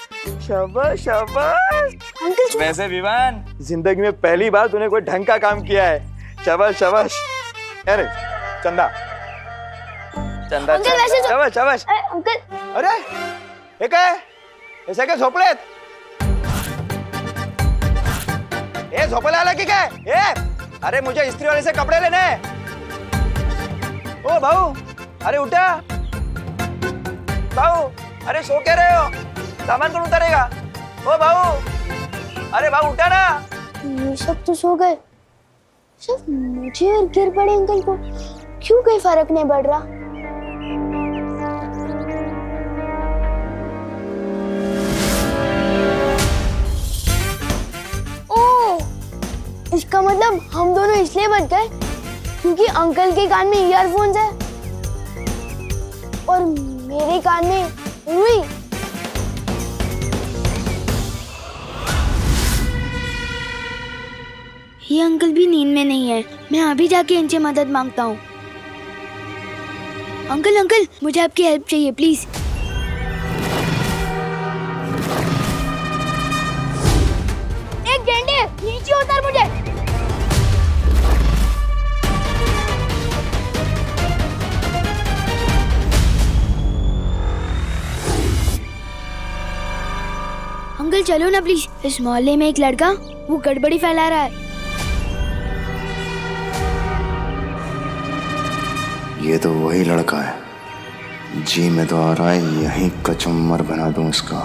शाबाश शाबाश। अंकल वैसे विवान, जिंदगी में पहली बार तूने कोई ढंग का काम किया है। शाबाश शाबाश। अरे चंदा, चंदा, अंकल वैसे शाबाश शाबाश। अंकल, अरे हे काय? हे काय झोपलेत? ए झोपायला आला की काय? अरे मुझे इस्त्री वाले से कपड़े लेने हैं। ओ भाऊ, अरे उठा भाऊ, अरे सो क्या रहे हो? सामान कौन उतारेगा? ओ भाऊ, अरे भाऊ उठा ना। ये सब तो सो गए, सिर्फ मुझे और गिर पड़े अंकल को क्यों कोई फर्क नहीं पड़ रहा? इसका मतलब हम दोनों इसलिए बच गए क्योंकि अंकल के कान में ईयरफोन्स है और मेरे कान में रुई। ये अंकल भी नींद में नहीं है। मैं अभी जाके इनसे मदद मांगता हूँ। अंकल, अंकल, मुझे आपकी हेल्प चाहिए प्लीज। एक गेंडे, नीचे उतार मुझे। अंकल चलो ना प्लीज। इस मोहल्ले में एक लड़का वो गड़बड़ी फैला रहा है। ये तो वही लड़का है। जी मैं तो आ रहा है यहीं कचुम्बर बना दूं इसका।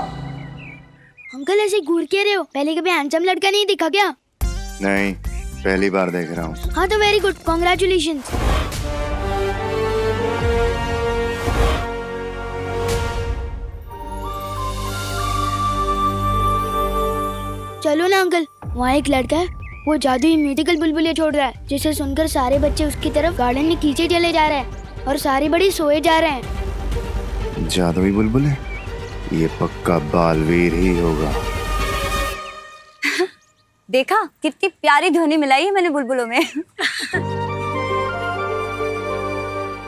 अंकल ऐसे घूर के रहे हो? पहले कभी हैंडसम लड़का नहीं दिखा क्या? नहीं, पहली बार देख रहा हूँ। हाँ तो वेरी गुड, कॉन्ग्रेचुलेशंस। चलो ना अंकल, वहाँ एक लड़का है, वो जादुई म्यूजिकल बुलबुले छोड़ रहा है, जिसे सुनकर सारे बच्चे उसकी तरफ गार्डन में खींचे चले जा रहे हैं और सारे बड़े सोए जा रहे हैं। जादुई बुलबुले? ये पक्का बालवीर ही होगा। देखा कितनी प्यारी ध्वनि मिलाई है मैंने बुलबुलों में।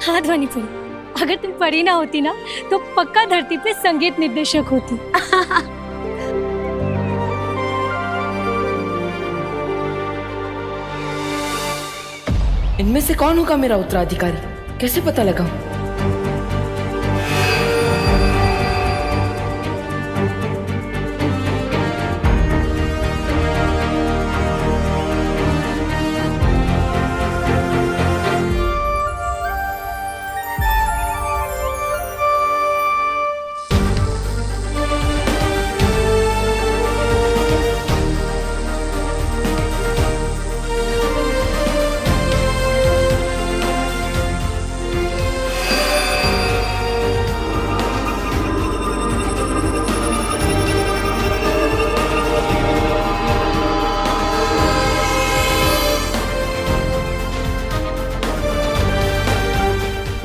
हाँ ध्वनि परी, अगर तुम परी ना होती ना तो पक्का धरती पे संगीत निर्देशक होती। इनमें से कौन होगा मेरा उत्तराधिकारी? कैसे पता लगाऊं?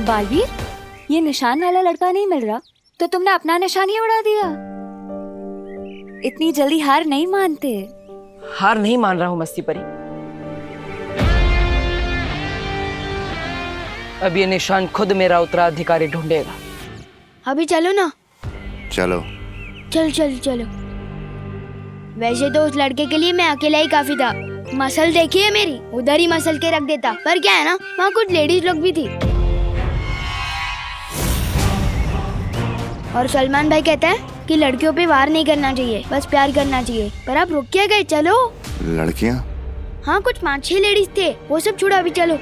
बालवीर, ये निशान वाला लड़का नहीं मिल रहा, तो तुमने अपना निशान ही उड़ा दिया। इतनी जल्दी हार नहीं मानते। हार नहीं मान रहा हूँ मस्ती परी। अब ये निशान खुद मेरा उत्तराधिकारी ढूंढेगा। अभी चलो ना। चलो चलो। वैसे तो उस लड़के के लिए मैं अकेला ही काफी था। मसल देखी है मेरी, उधर ही मसल के रख देता। पर क्या है ना, वहाँ कुछ लेडीज लोग भी थी। और सलमान भाई कहता है कि लड़कियों पे वार नहीं करना चाहिए, बस प्यार करना चाहिए। पर आप रुक क्या गए? चलो। लड़कियां? हाँ, कुछ 5-6 लेडीज थे, वो सब छोड़ो, अभी चलो।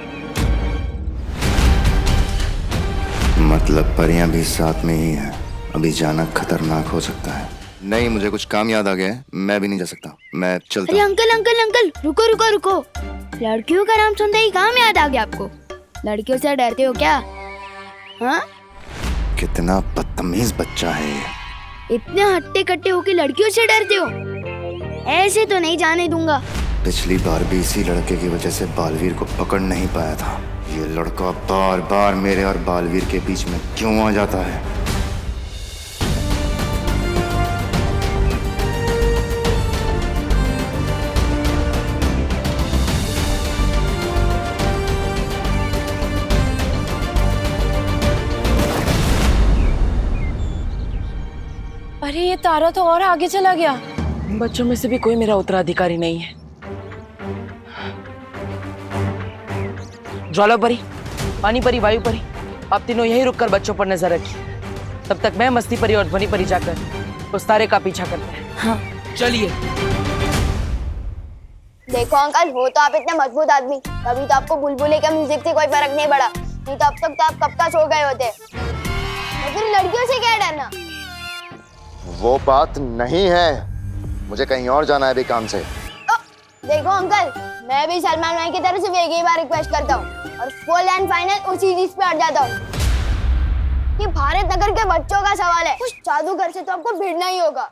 मतलब परियां भी साथ में ही हैं। अभी जाना खतरनाक हो सकता है। नहीं, मुझे कुछ काम याद आ गया है, मैं भी नहीं जा सकता, मैं चलता हूँ। अंकल, रुको। लड़कियों का नाम सुनते ही काम याद आ गया आपको? लड़कियों से डरते हो क्या? हाँ? कितना बदतमीज बच्चा है ये। इतने हट्टे कट्टे हो कि लड़कियों से डरते हो? ऐसे तो नहीं जाने दूंगा। पिछली बार भी इसी लड़के की वजह से बालवीर को पकड़ नहीं पाया था। ये लड़का बार बार मेरे और बालवीर के बीच में क्यों आ जाता है? अरे ये तारा तो और आगे चला गया। बच्चों में से भी कोई मेरा उत्तराधिकारी नहीं है। ज्वाला परी, पानी परी, वायु परी, आप तीनों यही रुककर बच्चों पर नजर रखिए। तब तक मैं, मस्ती परी और ध्वनि परी जाकर उस तारे का पीछा करते हैं। हाँ चलिए। देखो अंकल, हो तो आप इतने मजबूत आदमी, तभी तो आपको बुलबुले का म्यूजिक से कोई फर्क नहीं पड़ा। नहीं तो अब तक तो आप कब का सो गए होते। तो फिर लड़कियों से क्या डरना? वो बात नहीं है, मुझे कहीं और जाना है अभी काम से। देखो अंकल, मैं भी सलमान भाई की तरफ से एक ही बार रिक्वेस्ट करता हूँ और फुल एंड फाइनल उसी चीज पे अड़ जाता हूँ कि भारत नगर के बच्चों का सवाल है, उस जादूगर से तो आपको भिड़ना ही होगा।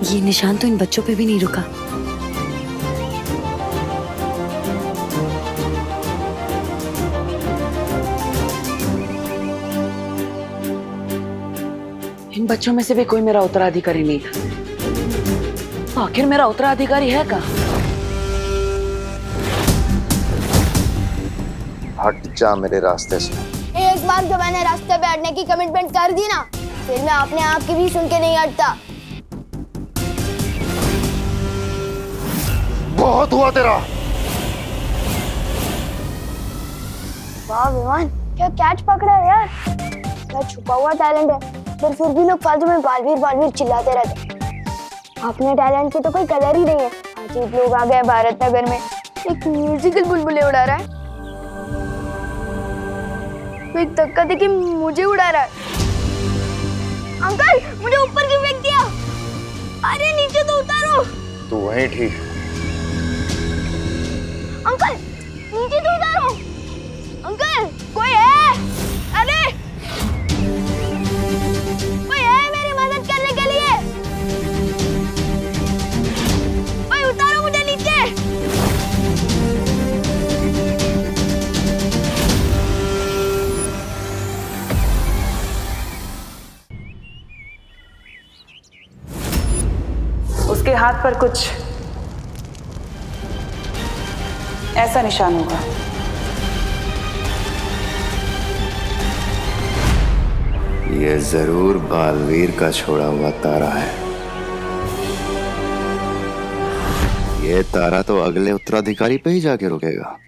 ये निशान तो इन बच्चों पे भी नहीं रुका। इन बच्चों में से भी कोई मेरा उत्तराधिकारी नहीं था। आखिर मेरा उत्तराधिकारी है कहाँ? हट जा मेरे रास्ते से। एक बार जब मैंने रास्ते पे हटने की कमिटमेंट कर दी ना, फिर मैं अपने आप की भी सुन के नहीं हटता। बहुत हुआ तेरा। वाह विमान, क्या कैच पकड़ा है यार। क्या छुपा हुआ टैलेंट है, पर फिर भी लोग फालतू में बालवीर चिल्लाते रहते। अपने टैलेंट की तो कोई कदर ही नहीं है। अजीब लोग आ गए भारत नगर में, एक म्यूजिकल बुलबुले उड़ा रहा है, तो एक धक्का देके मुझे उड़ा रहा है। अंकल, मुझे ऊपर क्यों फेंक दिया? अरे नीचे तो उतारो। तू वहीं ठीक। अंकल नीचे तो उतारो। अंकल कोई है? अरे कोई है मेरी मदद करने के लिए? कोई उतारो मुझे नीचे। उसके हाथ पर कुछ ऐसा निशान होगा। ये जरूर बालवीर का छोड़ा हुआ तारा है। ये तारा तो अगले उत्तराधिकारी पे ही जाके रुकेगा।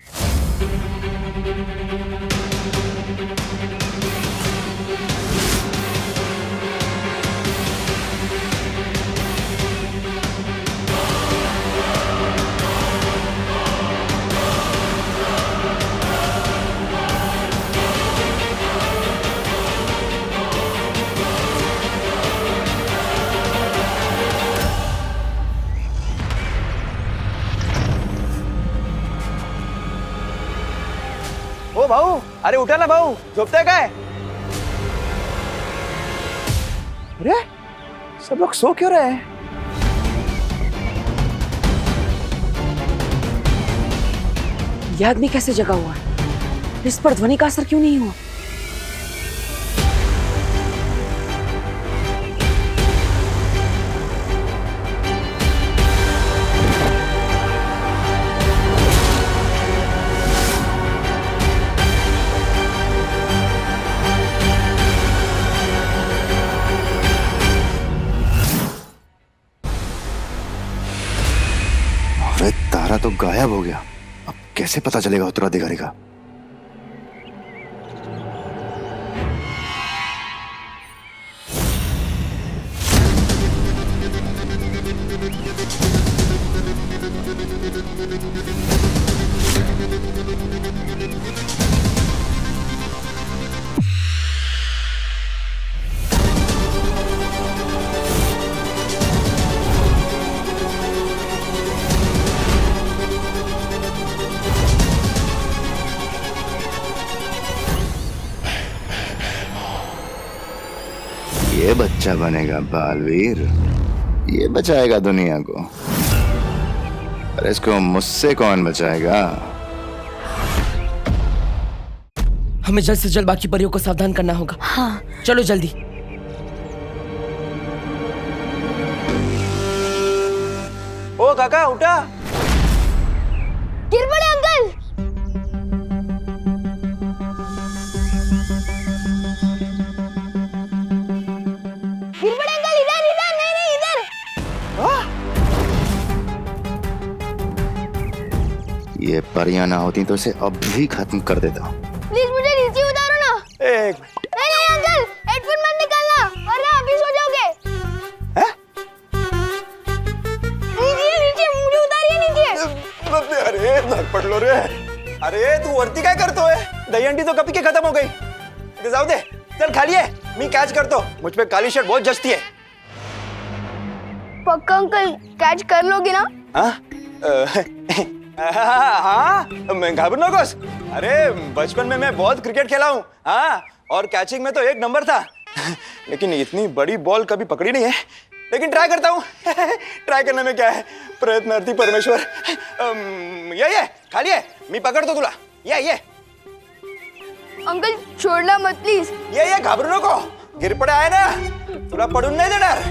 ओ भाऊ, अरे उठा ना भाऊ, झोपते काय? अरे सब लोग सो क्यों रहे हैं? यह आदमी कैसे जगा हुआ है? इस पर ध्वनि का असर क्यों नहीं हुआ? अरे तारा तो गायब हो गया। अब कैसे पता चलेगा उत्तराधिकारी का? ये बच्चा बनेगा बालवीर, ये बचाएगा दुनिया को। पर इसको मुझसे कौन बचाएगा? हमें जल्द से जल्द बाकी परियों को सावधान करना होगा। हाँ चलो जल्दी। ओ काका उठा। गिर पड़े अंकल। गिर पड़े अंकल, इधर इधर, नहीं इधर। ये परियां ना होती तो इसे अब भी खत्म कर देता। प्लीज मुझे नीचे उतारो ना। एक नहीं अंकल, हेडफोन मत निकालना वरना अभी सो जाओगे। नीचे नीचे मुझे उतारिए नीचे। अरे धक पड़ लो रे। अरे तू वरती काय करतोय? दहीहंडी तो कभी के खत्म हो गई। ते जाऊ दे, चल खाली है, मी कैच करतो। मुझ पे काली शर्ट बहुत जचती है। पक्का अंकल कैच कर लोगे ना? हाँ मैं घाबरू नकोस। अरे बचपन में मैं बहुत क्रिकेट खेला हूँ। हाँ और कैचिंग में तो एक नंबर था। लेकिन इतनी बड़ी बॉल कभी पकड़ी नहीं है। लेकिन ट्राई करता हूँ। ट्राई करने में क्या है, प्रयत्नार्थी परमेश्वर। ये खाली है, मी पकड़तो तुला। ये अंकल छोड़ना मत प्लीज। ये घाबरू नको, गिर पडे आहे ना, तुला पडून नाही देणार।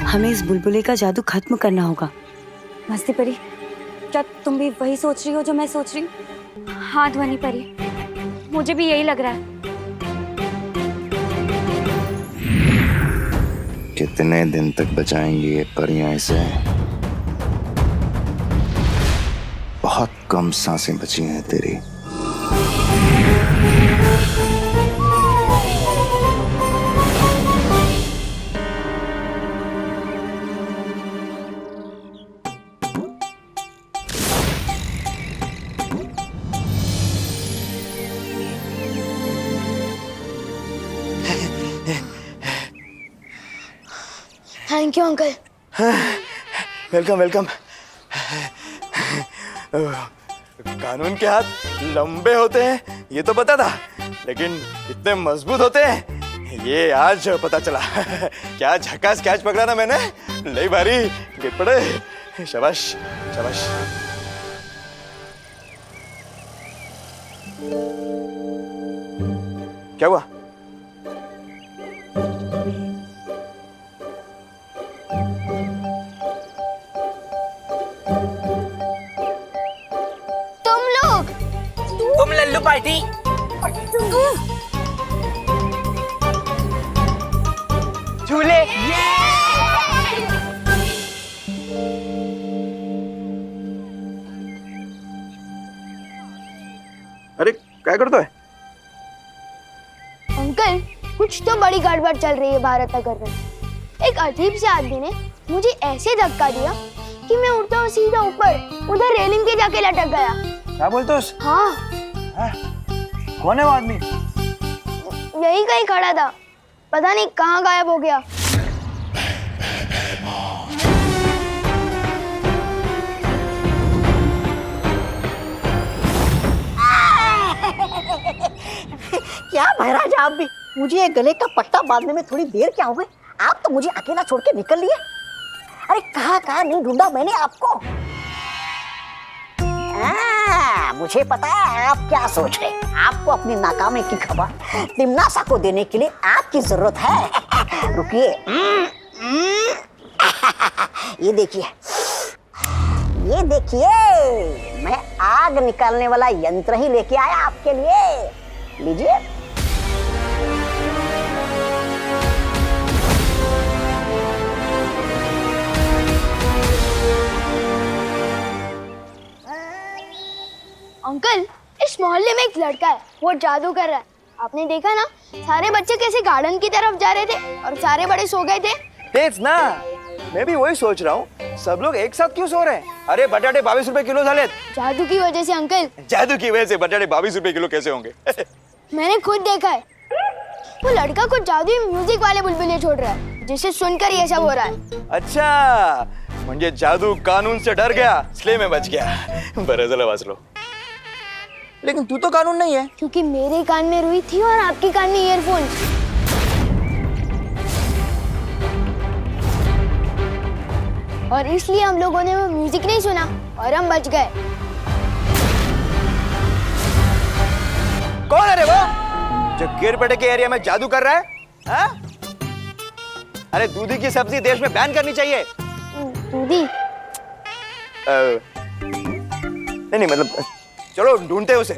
हमें इस बुलबुले का जादू खत्म करना होगा। मस्ती परी, क्या तुम भी वही सोच रही हो जो मैं सोच रही हूँ? हाँ ध्वनि परी, मुझे भी यही लग रहा है। कितने दिन तक बचाएंगी ये परियां इसे? बहुत कम सांसें बची हैं तेरी। Thank you uncle. Welcome welcome. कानून के हाथ लंबे होते हैं ये तो पता था, लेकिन इतने मजबूत होते हैं ये आज पता चला। क्या झकास कैच पकड़ा ना मैंने, ले भारी गिर पड़े। शाबाश शाबाश। क्या हुआ? तुम लल्लू पार्टी। झूले। अरे क्या करता है? अंकल कुछ तो बड़ी गड़बड़ चल रही है भारत नगर में। एक अजीब से आदमी ने मुझे ऐसे धक्का दिया कि मैं उड़ता हुआ सीधा ऊपर उधर रेलिंग के जाके लटक गया। क्या बोलते हो? हाँ। कौन है वो आदमी? यही कहीं खड़ा था, पता नहीं कहाँ गायब हो गया। क्या महाराज आप भी, मुझे ये गले का पट्टा बांधने में थोड़ी देर क्या हो गई? आप तो मुझे अकेला छोड़ के निकल लिए। अरे कहाँ नहीं ढूंढा मैंने आपको। मुझे पता है आप क्या सोच रहे हैं। आपको अपनी नाकामी की खबर तिम्नासा को देने के लिए आपकी जरूरत है। रुकिए, ये देखिए, ये देखिए, मैं आग निकालने वाला यंत्र ही लेके आया आपके लिए। लीजिए। अंकल इस मोहल्ले में एक लड़का है, वो जादू कर रहा है। आपने देखा ना, सारे बच्चे कैसे गार्डन की तरफ जा रहे थे और सारे बड़े सो गए थे। तेज ना, मैं भी वही सोच रहा हूँ, सब लोग एक साथ क्यों सो रहे हैं? अरे बटाटे 22 रुपए किलो झाले। जादू की वजह से अंकल। जादू की वजह से बटाटे 22 रुपए किलो कैसे होंगे? मैंने खुद देखा है, वो लड़का कुछ जादुई म्यूजिक वाले बुलबुले छोड़ रहा है, जिसे सुनकर ये सब हो रहा है। अच्छा, म्हणजे जादू कानून से डर गया इसलिए मैं बच गया। बरं झालं वाचलो। लेकिन तू तो कानून नहीं है। क्योंकि मेरे कान में रुई थी और आपके कान में ईयरफोन्स। और इसलिए हम लोगों ने वो म्यूजिक नहीं सुना और हम बच गए। कौन है रे वो जो गिरपेटे के एरिया में जादू कर रहा है? हा? अरे दूधी की सब्जी देश में बैन करनी चाहिए। दूधी? नहीं मतलब चलो ढूंढते उसे।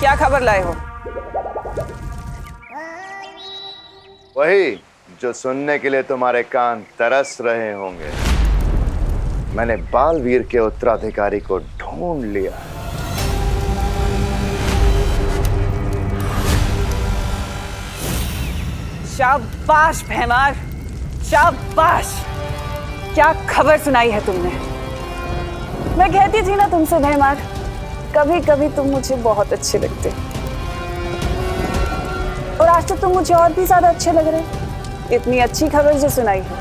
क्या खबर लाए हो? वही जो सुनने के लिए तुम्हारे कान तरस रहे होंगे। मैंने बालवीर के उत्तराधिकारी को ढूंढ लिया। शाबाश भैमार, शाबाश। क्या खबर सुनाई है तुमने? मैं कहती थी ना तुमसे भैमार, कभी कभी तुम मुझे बहुत अच्छे लगते और आज तो तुम मुझे और भी ज्यादा अच्छे लग रहे। इतनी अच्छी खबर जो सुनाई है।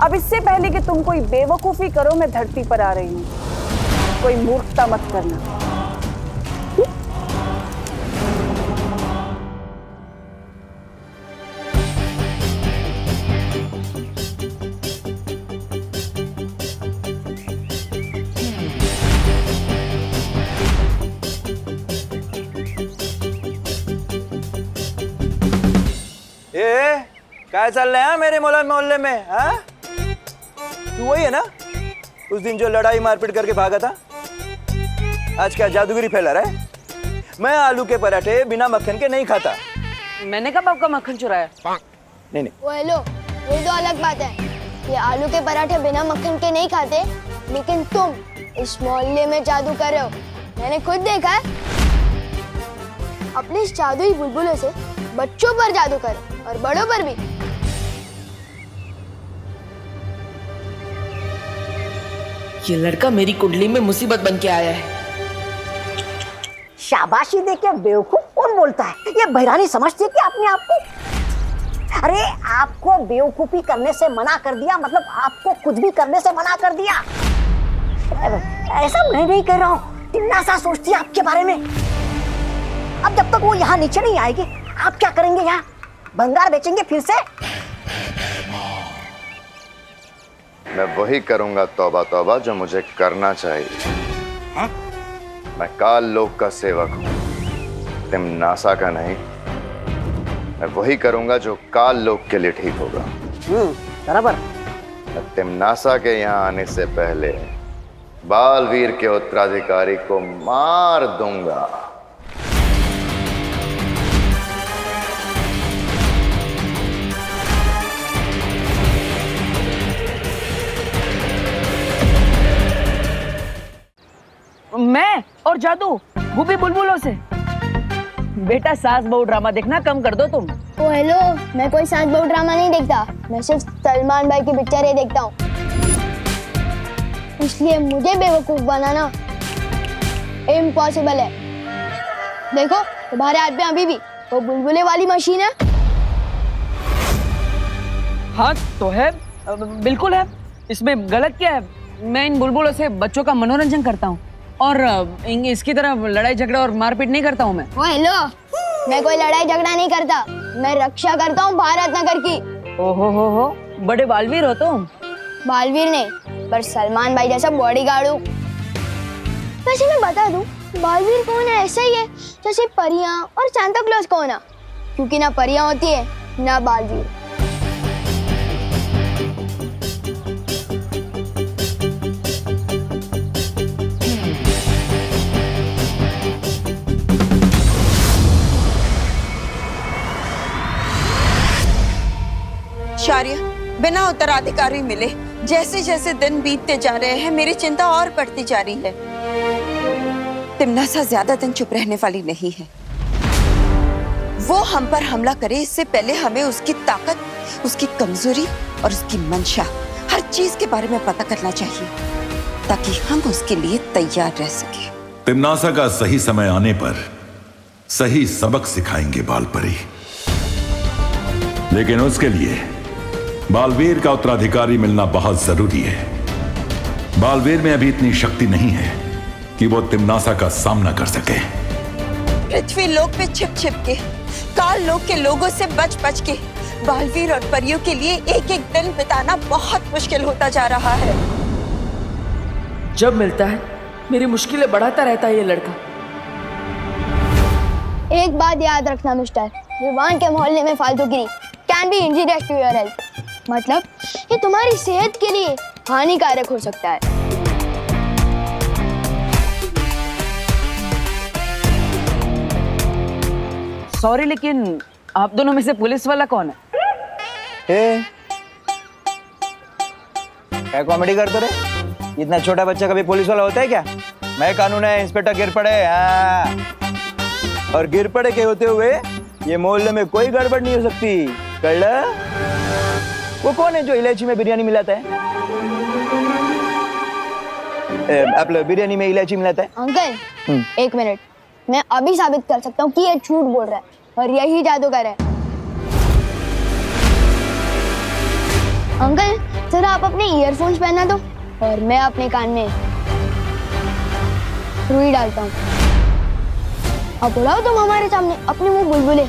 अब इससे पहले कि तुम कोई बेवकूफी करो, मैं धरती पर आ रही हूँ। कोई मूर्खता मत करना। क्या चल रहा है मेरे मोहल्ले में? हाँ? तू वही है ना उस दिन जो लड़ाई मारपीट करके भागा था? आज क्या जादूगरी फैला रहा है? मैं आलू के पराठे बिना मक्खन के नहीं खाता। मैंने कब आपका मक्खन चुराया? नहीं नहीं। वो हेलो, ये तो अलग बात है। ये आलू के पराठे बिना मक्खन के नहीं खाते, लेकिन तुम इस मोहल्ले में जादू कर रहे हो। मैंने खुद देखा है। अपने इस जादुई बुलबुलों से बच्चों पर जादू कर और बड़ों पर भी। ये लड़का मेरी कुंडली में मुसीबत बन के आया है। शाबाशी देके बेवकूफ कौन बोलता है? ये बहरानी समझती है कि अपने आप को। अरे आपको बेवकूफी करने से मना कर दिया, मतलब आपको कुछ भी करने से मना कर दिया। ऐसा मैं नहीं कह रहा हूँ, टिन्नासा सोचती है आपके बारे में। अब जब तक वो यहाँ नीचे नहीं आएगी, आप क्या करेंगे? यहाँ भंगार बेचेंगे फिर से? मैं वही करूंगा तौबा तौबा जो मुझे करना चाहिए। हाँ? मैं काल लोक का सेवक हूँ, तिम्नासा का नहीं। मैं वही करूंगा जो काल लोक के लिए ठीक होगा। बराबर। मैं तिम्नासा के यहाँ आने से पहले बालवीर के उत्तराधिकारी को मार दूंगा। मैं और जादू, वो भी बुलबुलों से। बेटा सास बहू ड्रामा देखना कम कर दो तुम। ओ हेलो, मैं कोई सास बहू ड्रामा नहीं देखता। मैं सिर्फ सलमान भाई की पिक्चरें देखता हूँ। इसलिए मुझे बेवकूफ बनाना इम्पॉसिबल है। देखो तुम्हारे हाथ में अभी भी वो बुलबुले वाली मशीन है। हाँ तो है, बिल्कुल है। इसमें गलत क्या है? मैं इन बुलबुलों से बच्चों का मनोरंजन करता हूँ और इसकी तरह लड़ाई झगड़ा और मारपीट नहीं करता हूँ मैं। ओ हेलो, मैं कोई लड़ाई झगड़ा नहीं करता। मैं रक्षा करता हूँ भारत नगर की। ओहो हो, बड़े बालवीर हो तुम। बालवीर नहीं, पर सलमान भाई जैसा बॉडीगार्ड हूँ। वैसे मैं बता दूं, बालवीर कौन है? ऐसा ही है जैसे परियां और सांता क्लॉज कौन है, क्योंकि ना परियां होती है ना बालवीर। शारिया, बिना उत्तराधिकारी मिले जैसे जैसे दिन बीतते जा रहे हैं, मेरी चिंता और बढ़ती जा रही है। तिम्नासा ज्यादा दिन चुप रहने वाली नहीं है। वो हम पर हमला करे इससे पहले हमें उसकी ताकत, उसकी कमजोरी और उसकी मंशा, हर चीज के बारे में पता करना चाहिए, ताकि हम उसके लिए तैयार रह सके। तिम्नासा का सही समय आने पर सही सबक सिखाएंगे बालपरी, लेकिन उसके लिए बालवीर का उत्तराधिकारी मिलना बहुत जरूरी है। बालवीर में अभी इतनी शक्ति नहीं है कि वो तिम्नासा का सामना कर सके। पृथ्वी लोक पे छिप छिप के, काल लोक के लोगों से बच बच के बालवीर और परियों के लिए एक एक दिन बिताना बहुत मुश्किल होता जा रहा है। जब मिलता है मेरी मुश्किलें बढ़ाता रहता है ये लड़का। एक बात याद रखना मिस्टर, रिवान के मोहल्ले में फालतूगिरी can be injurious to your health. मतलब ये तुम्हारी सेहत के लिए हानिकारक हो सकता है। सॉरी, लेकिन आप दोनों में से पुलिस वाला कौन है? क्या कॉमेडी करते रे? इतना छोटा बच्चा कभी पुलिस वाला होता है क्या? मैं कानून है, इंस्पेक्टर गिर पड़े। हाँ। और गिर पड़े के होते हुए ये मोहल्ले में कोई गड़बड़ नहीं हो सकती। कल्ला? वो कौन है जो इलायची में बिरयानी मिलाता है? आप लोग बिरयानी में इलायची मिलाता है? अंकल एक मिनट, मैं अभी साबित कर सकता हूँ कि ये झूठ बोल रहा है और यही जादूगर है। अंकल जरा आप अपने ईयरफोन्स पहना दो और मैं अपने कान में रुई डालता हूँ। अब उड़ाओ तुम हमारे सामने अपने मुंह बुलबुले।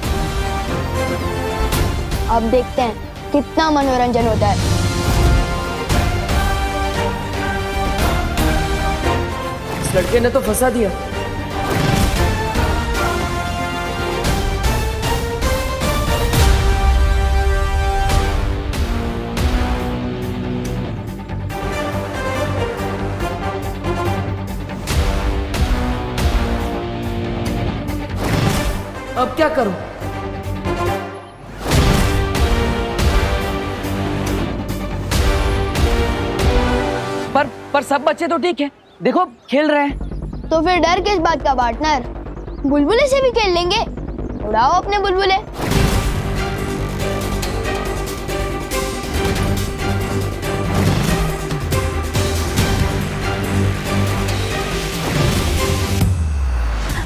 अब देखते हैं कितना मनोरंजन होता है। इस लड़के ने तो फंसा दिया। पर सब बच्चे तो ठीक है, देखो खेल रहे हैं। तो फिर डर किस बात का पार्टनर? बुलबुले से भी खेल लेंगे। उड़ाओ अपने बुलबुले।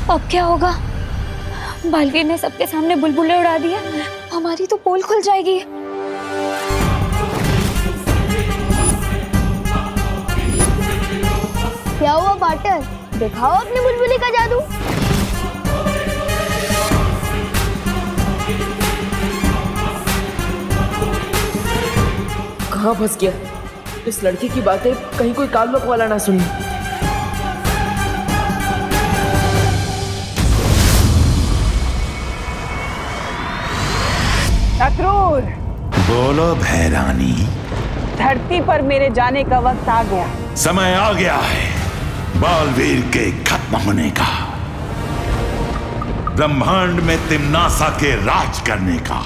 अब क्या होगा? बालवीर ने सबके सामने बुलबुले उड़ा दिया, हमारी तो पोल खुल जाएगी। क्या हुआ पार्टनर? दिखाओ अपने बुलबुले का जादू। कहाँ फंस गया? इस लड़की की बातें कहीं कोई काल्लोक वाला ना सुने। अक्रूर, बोलो भैरानी। धरती पर मेरे जाने का वक्त आ गया। समय आ गया है बालवीर के खत्म होने का, ब्रह्मांड में तिम्नासा के राज करने का।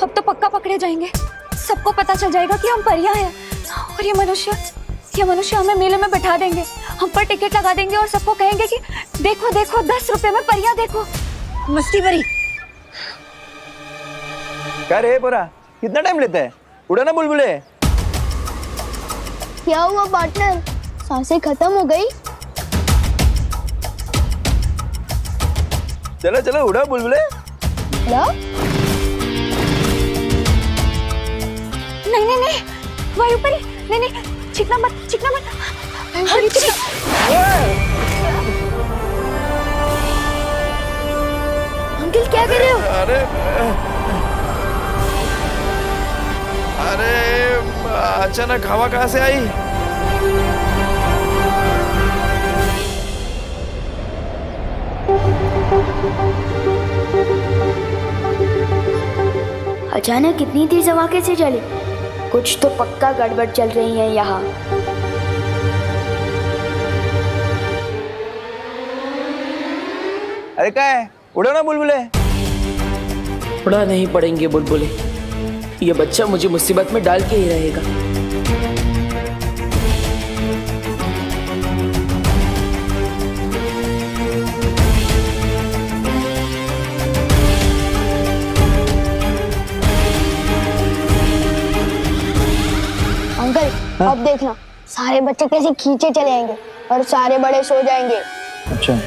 अब तो पक्का पकड़े जाएंगे। सबको पता चल जाएगा कि हम परियां हैं। और ये मनुष्य हमें मेले में बैठा देंगे, हम पर टिकट लगा देंगे और सबको कहेंगे कि देखो देखो 10 रुपए में परियां देखो। मस्ती भरी। क्या रे पोरा, कितना टाइम लेता है? उड़ा ना बुलबुले। क्या हुआ पार्टनर? सांसें खत्म हो गई? चलो चलो उड़ा बुलबुले। हेलो? नहीं वायुपरी, नहीं चिकना मत। वायुपरी अंकल क्या कर रहे हो? अरे अचानक हवा कहाँ से आई? अचानक इतनी तेज हवा कैसे चली? कुछ तो पक्का गड़बड़ चल रही है यहाँ। अरे क्या है? उड़ो ना बुलबुले। उड़ा नहीं पड़ेंगे बुलबुले, ये बच्चा मुझे मुसीबत में डाल के ही रहेगा। अंकल अब देखना, सारे बच्चे कैसे खींचे चले आएंगे और सारे बड़े सो जाएंगे। अच्छा।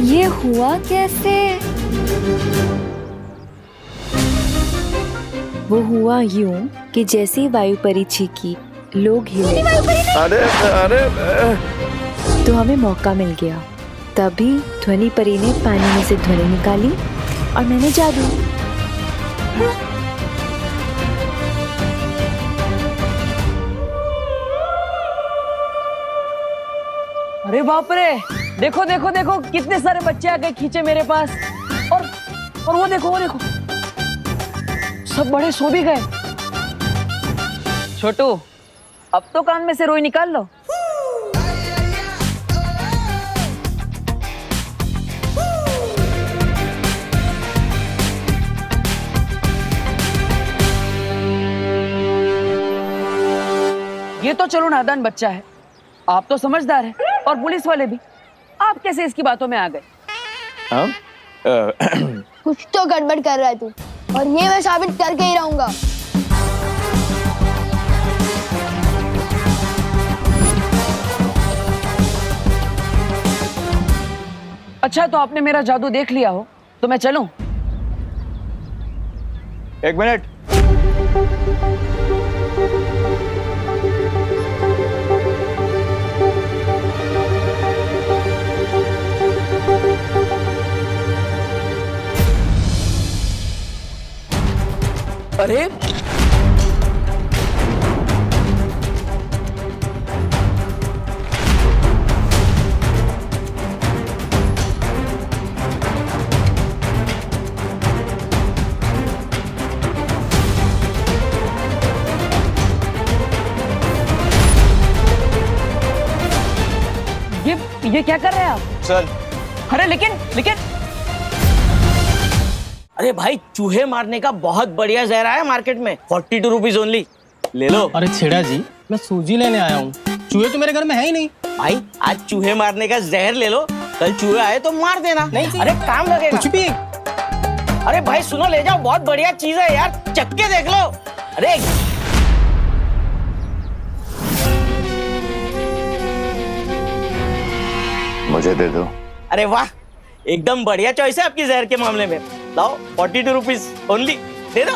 ये हुआ कैसे? वो हुआ यूं कि जैसे ही वायुपरी चीखी, लोग हिले। अरे तो हमें मौका मिल गया। तभी ध्वनि परी ने पानी में से ध्वनि निकाली और मैंने जादू। अरे बाप रे, देखो देखो देखो कितने सारे बच्चे आ गए खींचे मेरे पास। और वो देखो सब बड़े सो भी गए। छोटू, अब तो कान में से रोई निकाल लो। ये तो चलो नादान बच्चा है, आप तो समझदार हैं और पुलिस वाले भी। आप कैसे इसकी बातों में आ गए? कुछ तो गड़बड़ कर रहा है तू, और ये मैं साबित करके ही रहूंगा। अच्छा, तो आपने मेरा जादू देख लिया हो तो मैं चलूं? एक मिनट। अरे ये क्या कर रहे हैं आप? चल। अरे लेकिन अरे भाई, चूहे मारने का बहुत बढ़िया जहर आया मार्केट में, 42 रुपीज ओनली, ले लो। अरे छेड़ा जी, मैं सूजी लेने आया हूँ, चूहे तो मेरे घर में है ही नहीं। भाई आज चूहे मारने का जहर ले लो, कल चूहे आए तो मार देना। नहीं, अरे काम लगेगा। कुछ भी। अरे भाई सुनो, ले जाओ, बहुत बढ़िया चीज है यार, चक्के देख लो। अरे मुझे दे दो। अरे वाह, एकदम बढ़िया चॉइस है आपकी जहर के मामले में। लाओ 42 रुपीज ओनली, दे दो।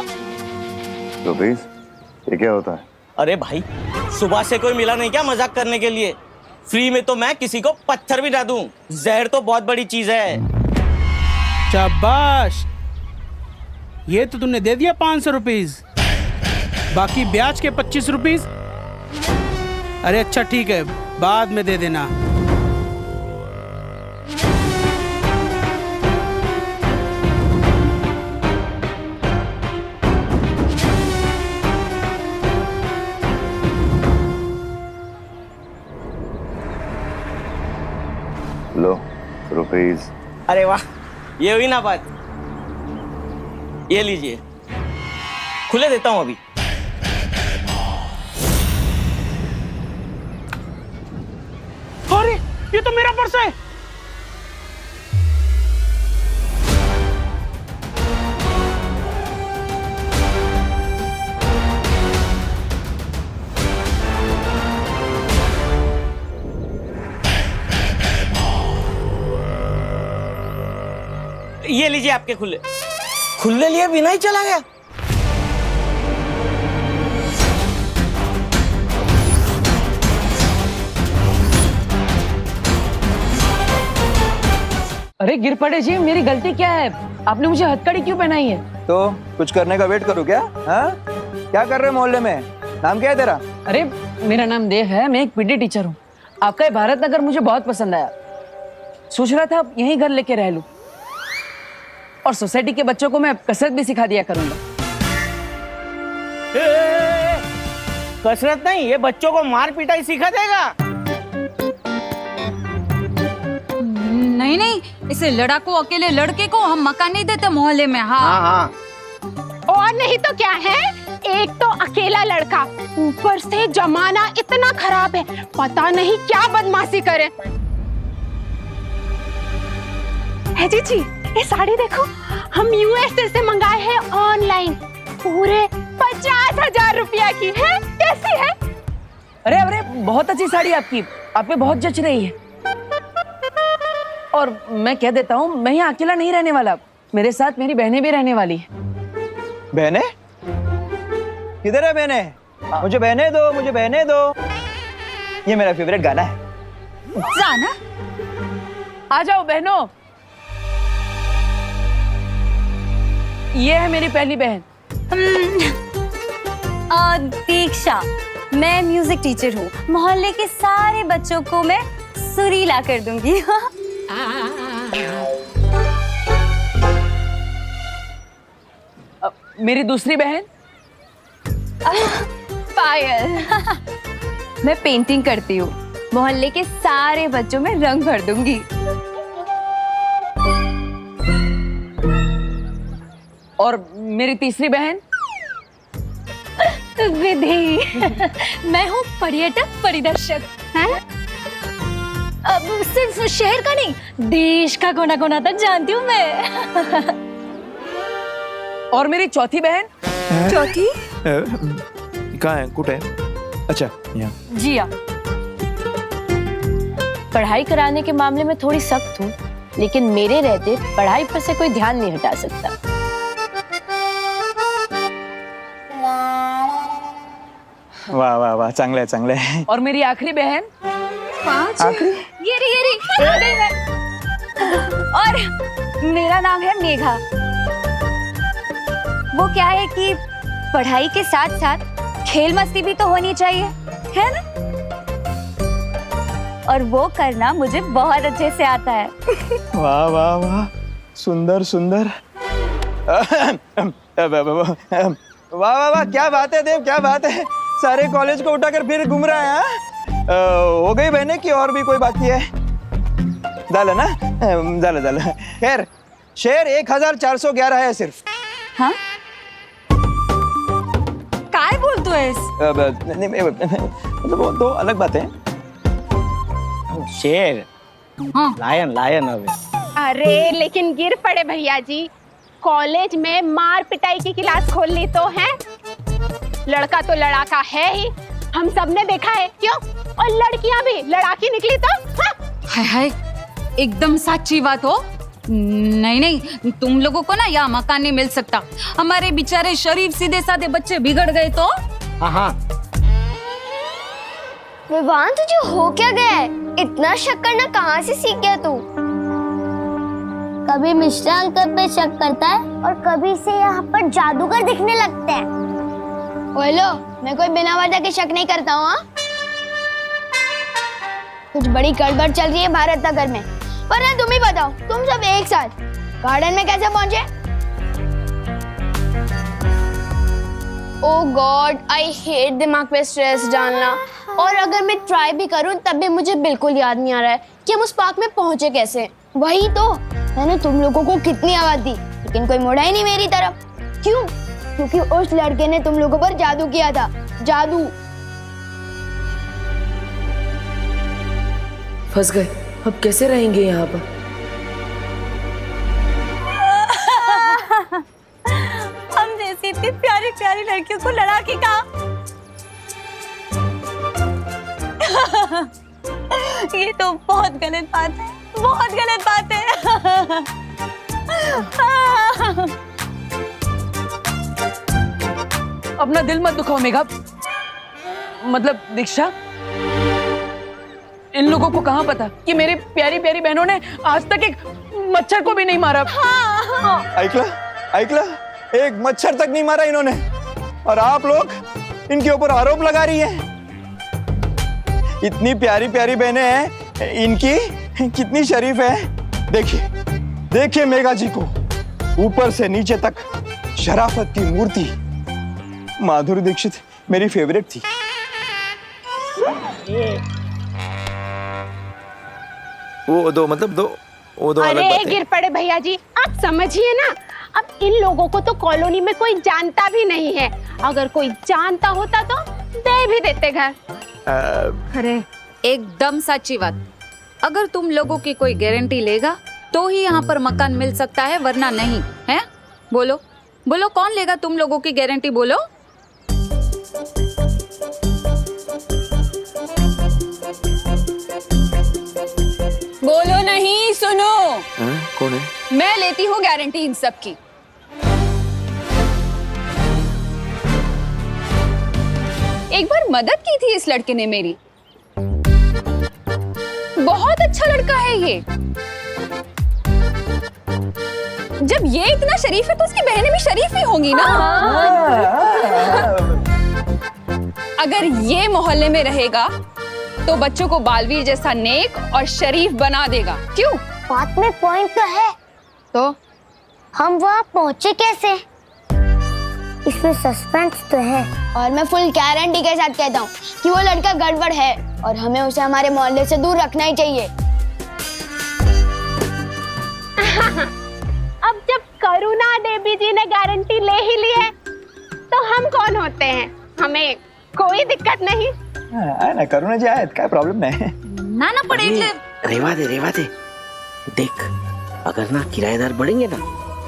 रुपीज? ये क्या होता है? अरे भाई, सुबह से कोई मिला नहीं क्या मजाक करने के लिए? फ्री में तो मैं किसी को पत्थर भी ना दूं। जहर तो बहुत बड़ी चीज है। शाबाश, ये तो तुमने दे दिया 500 रुपीज, बाकी ब्याज के 25 रुपीज। अरे अच्छा ठीक है, बाद में दे देना। लो रुपीज। अरे वाह, ये हुई ना बात। ये लीजिए, खुले देता हूं अभी। अरे ये तो मेरा पर्स है। ये लीजिए आपके खुले। खुले लिए बिना ही चला गया। अरे गिर पड़े जी, मेरी गलती क्या है? आपने मुझे हथकड़ी क्यों पहनाई है? तो कुछ करने का वेट करूँ क्या? हाँ, क्या कर रहे हैं मोहल्ले में? नाम क्या है तेरा? अरे मेरा नाम देव है, मैं एक पीटी टीचर हूँ। आपका ये भारत नगर मुझे बहुत पसंद आया, सोच रहा था यहीं घर लेके रह लूं और सोसाइटी के बच्चों को मैं कसरत भी सिखा दिया करूंगा। कसरत नहीं, ये बच्चों को मार पिटाई सिखा देगा। नहीं नहीं, इसे लड़ाकू अकेले लड़के को हम मकान नहीं देते मोहल्ले में। हाँ। और नहीं तो क्या है, एक तो अकेला लड़का, ऊपर से जमाना इतना खराब है, पता नहीं क्या बदमाशी करे। है जी, ये साड़ी देखो, हम यूएसए से मंगाए हैं ऑनलाइन, पूरे 50,000 रुपया की है। कैसी है? अरे बहुत अच्छी साड़ी आपकी, आप पे बहुत जच रही है। और मैं कह देता हूँ, मैं यहाँ अकेला नहीं रहने वाला, मेरे साथ मेरी बहनें भी रहने वाली है। बहनें? किधर है बहनें? मुझे बहनें दो, मुझे बहनें दो। ये मेरा फेवरेट गाना है। जाना? आ जाओ बहनों। ये है मेरी पहली बहन दीक्षा। मैं म्यूजिक टीचर हूँ, मोहल्ले के सारे बच्चों को मैं सुरीला कर दूंगी। मेरी दूसरी बहन पायल। मैं पेंटिंग करती हूँ, मोहल्ले के सारे बच्चों में रंग भर दूंगी। और मेरी तीसरी बहन विधि। मैं हूँ पर्यटक परिदर्शक। अब सिर्फ शहर का नहीं, देश का कोना कोना तक जानती हूँ मैं। और मेरी चौथी बहन? चौथी? कहाँ है? कुट है? अच्छा, यहाँ। जी हाँ, पढ़ाई कराने के मामले में थोड़ी सख्त हूँ, लेकिन मेरे रहते पढ़ाई पर से कोई ध्यान नहीं हटा सकता। वाह वाह वाह, चांगलं आहे चांगलं आहे. और मेरी आखिरी बहन 5 आखिरी? ये रही आ गई मैं। और मेरा नाम है मेघा। वो क्या है कि पढ़ाई के साथ साथ खेल मस्ती भी तो होनी चाहिए, है ना? और वो करना मुझे बहुत अच्छे से आता है। वाह वाह वाह, सुंदर सुंदर। वाह वाह वाह, क्या बात है देव, क्या बात है। सारे कॉलेज को उठाकर फिर घूम रहा है। हो गई बहने की और भी कोई बाकी है? झालं ना? झालं. खैर शेर 1411 है सिर्फ. हाँ? काय बोलतोयस? मतलब दो अलग बातें हैं. शेर लायन लायन हवे. अरे लेकिन गिर पड़े भैया जी, कॉलेज में मार पिटाई की क्लास खोल ली तो है। लड़का तो लड़ाका है ही, हम सब ने देखा है, क्यों? और लड़कियां भी लड़ाकी निकली तो हाँ? हाय हाय, एकदम सच्ची बात हो। नहीं, तुम लोगों को ना यहाँ मकान नहीं मिल सकता। हमारे बेचारे शरीफ सीधे साधे बच्चे बिगड़ गए तो। हाँ। विवान, तुझे हो क्या गया है? इतना शक करना कहाँ से सीख गया तू? कभी मिश्रा अंकल पे शक करता है और कभी से यहाँ पर जादूगर दिखने लगते हैं। बोलो, मैं कोई बिना वजह के शक नहीं करता हूँ। कुछ बड़ी गड़बड़ चल रही है भारत नगर में। पर तुम ही बताओ, तुम सब एक साथ गार्डन में कैसे पहुंचे? ओह गॉड, आई हेट दिमाग पे स्ट्रेस डालना। और अगर मैं ट्राई भी करूं तब भी मुझे बिल्कुल याद नहीं आ रहा है कि हम उस पार्क में पहुंचे कैसे। वही तो, मैंने तुम लोगों को कितनी आवाज दी लेकिन कोई मुड़ा ही नहीं मेरी तरफ। क्यों? क्योंकि उस लड़के ने तुम लोगों पर जादू किया था। जादू। फंस गए, अब कैसे रहेंगे यहाँ पर? हम जैसी इतनी प्यारी प्यारी लड़कियों को लड़ाकी कहा। ये तो बहुत गलत बात है, बहुत गलत बात है। अपना दिल मत दुखाओ मेघा। मतलब दीक्षा, इन लोगों को कहाँ पता कि मेरी प्यारी प्यारी बहनों ने आज तक एक मच्छर को भी नहीं मारा। ऐकला, एक मच्छर तक नहीं मारा इन्होंने, और आप लोग इनके ऊपर आरोप लगा रही हैं। इतनी प्यारी प्यारी बहनें हैं इनकी, कितनी शरीफ है। देखिए मेघा जी को, ऊपर से नीचे तक शराफत की मूर्ति। माधुरी दीक्षित मेरी फेवरेट थी। वो दो अरे गिर पड़े भैया जी, आप समझिए ना। अब इन लोगों को तो कॉलोनी में कोई जानता भी नहीं है। अगर कोई जानता होता तो दे भी देते घर। अरे एकदम सच्ची बात। अगर तुम लोगों की कोई गारंटी लेगा तो ही यहाँ पर मकान मिल सकता है, वरना नहीं है। बोलो बोलो, कौन लेगा तुम लोगों की गारंटी? बोलो। बोलो नहीं, सुनो। कौन है? मैं लेती हूँ गारंटी इन सब की। एक बार मदद की थी इस लड़के ने मेरी। बहुत अच्छा लड़का है ये। जब ये इतना शरीफ है तो उसकी बहनें भी शरीफ ही होंगी ना। अगर ये मोहल्ले में रहेगा तो बच्चों को बालवीर जैसा नेक और शरीफ बना देगा। क्यों? बात में पॉइंट तो है। तो हम वहाँ पहुँचे कैसे? इसमें सस्पेंस तो है। और मैं फुल गारंटी के साथ कहता हूँ कि वो लड़का गड़बड़ है और हमें उसे हमारे मोहल्ले से दूर रखना ही चाहिए। अब जब करुणा देवी जी ने गारंटी ले ही ली है तो हम कौन होते हैं? हमें कोई दिक्कत नहीं। ना करुणा जी आहेत, काय प्रॉब्लेम नाही। ना पड़े रेवा दे। देख, अगर ना किराएदार बढ़ेंगे ना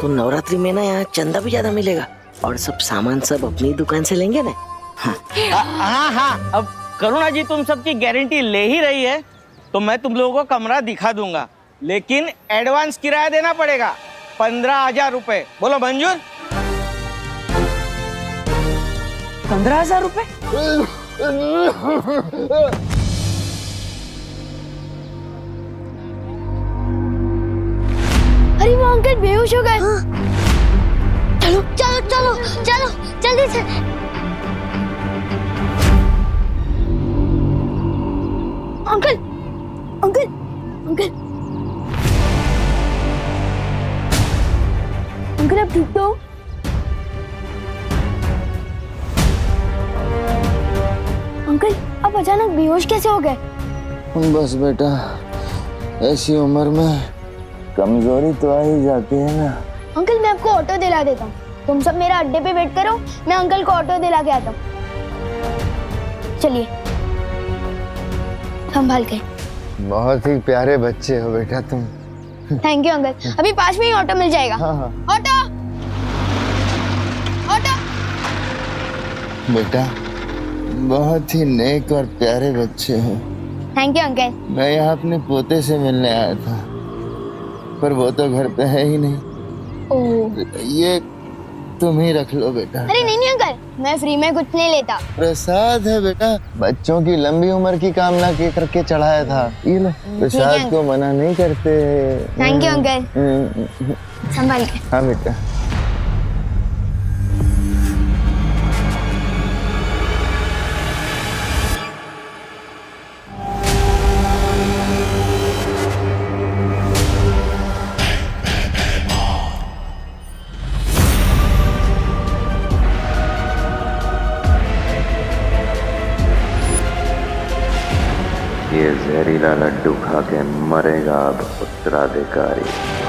तो नवरात्रि में ना यहाँ चंदा भी ज्यादा मिलेगा और सब सामान सब अपनी दुकान से लेंगे ना। हाँ। अब करुणा जी तुम सबकी गारंटी ले ही रही है तो मैं तुम लोगों को कमरा दिखा दूंगा, लेकिन एडवांस किराया देना पड़ेगा 15,000 रुपए। बोलो मंजूर? 15,000 रुपए? अरे वो अंकल बेहोश हो गए। चलो चलो चलो चलो जल्दी से। अंकल अंकल अंकल अंकल आप ठीक तो हो? अंकल आप अचानक बेहोश कैसे हो गए? बस बेटा, ऐसी उम्र में कमजोरी तो आ ही जाती है ना। अंकल मैं आपको ऑटो दिला देता हूँ, तुम सब मेरा अड्डे पे वेट करो, मैं अंकल को ऑटो दिला के आता हूँ। चलिए संभाल के। बहुत ही प्यारे बच्चे हो बेटा तुम। थैंक यू अंकल, अभी पास में ही ऑटो मिल जाएगा। हाँ हाँ। Auto auto. बेटा बहुत ही नेक और प्यारे बच्चे हो। Thank you uncle. मैं यहाँ अपने पोते से मिलने आया था, पर वो तो घर पे है ही नहीं। ओह। ये तुम ही रख लो बेटा। अरे नहीं अंकल, मैं फ्री में कुछ नहीं लेता। प्रसाद है बेटा, बच्चों की लंबी उम्र की कामना के करके चढ़ाया था। ये लो, प्रसाद को मना नहीं करते। Thank you uncle. संभाल के। हाँ बेटा। ये जहरीला लड्डू खा के मरेगा अब उत्तराधिकारी।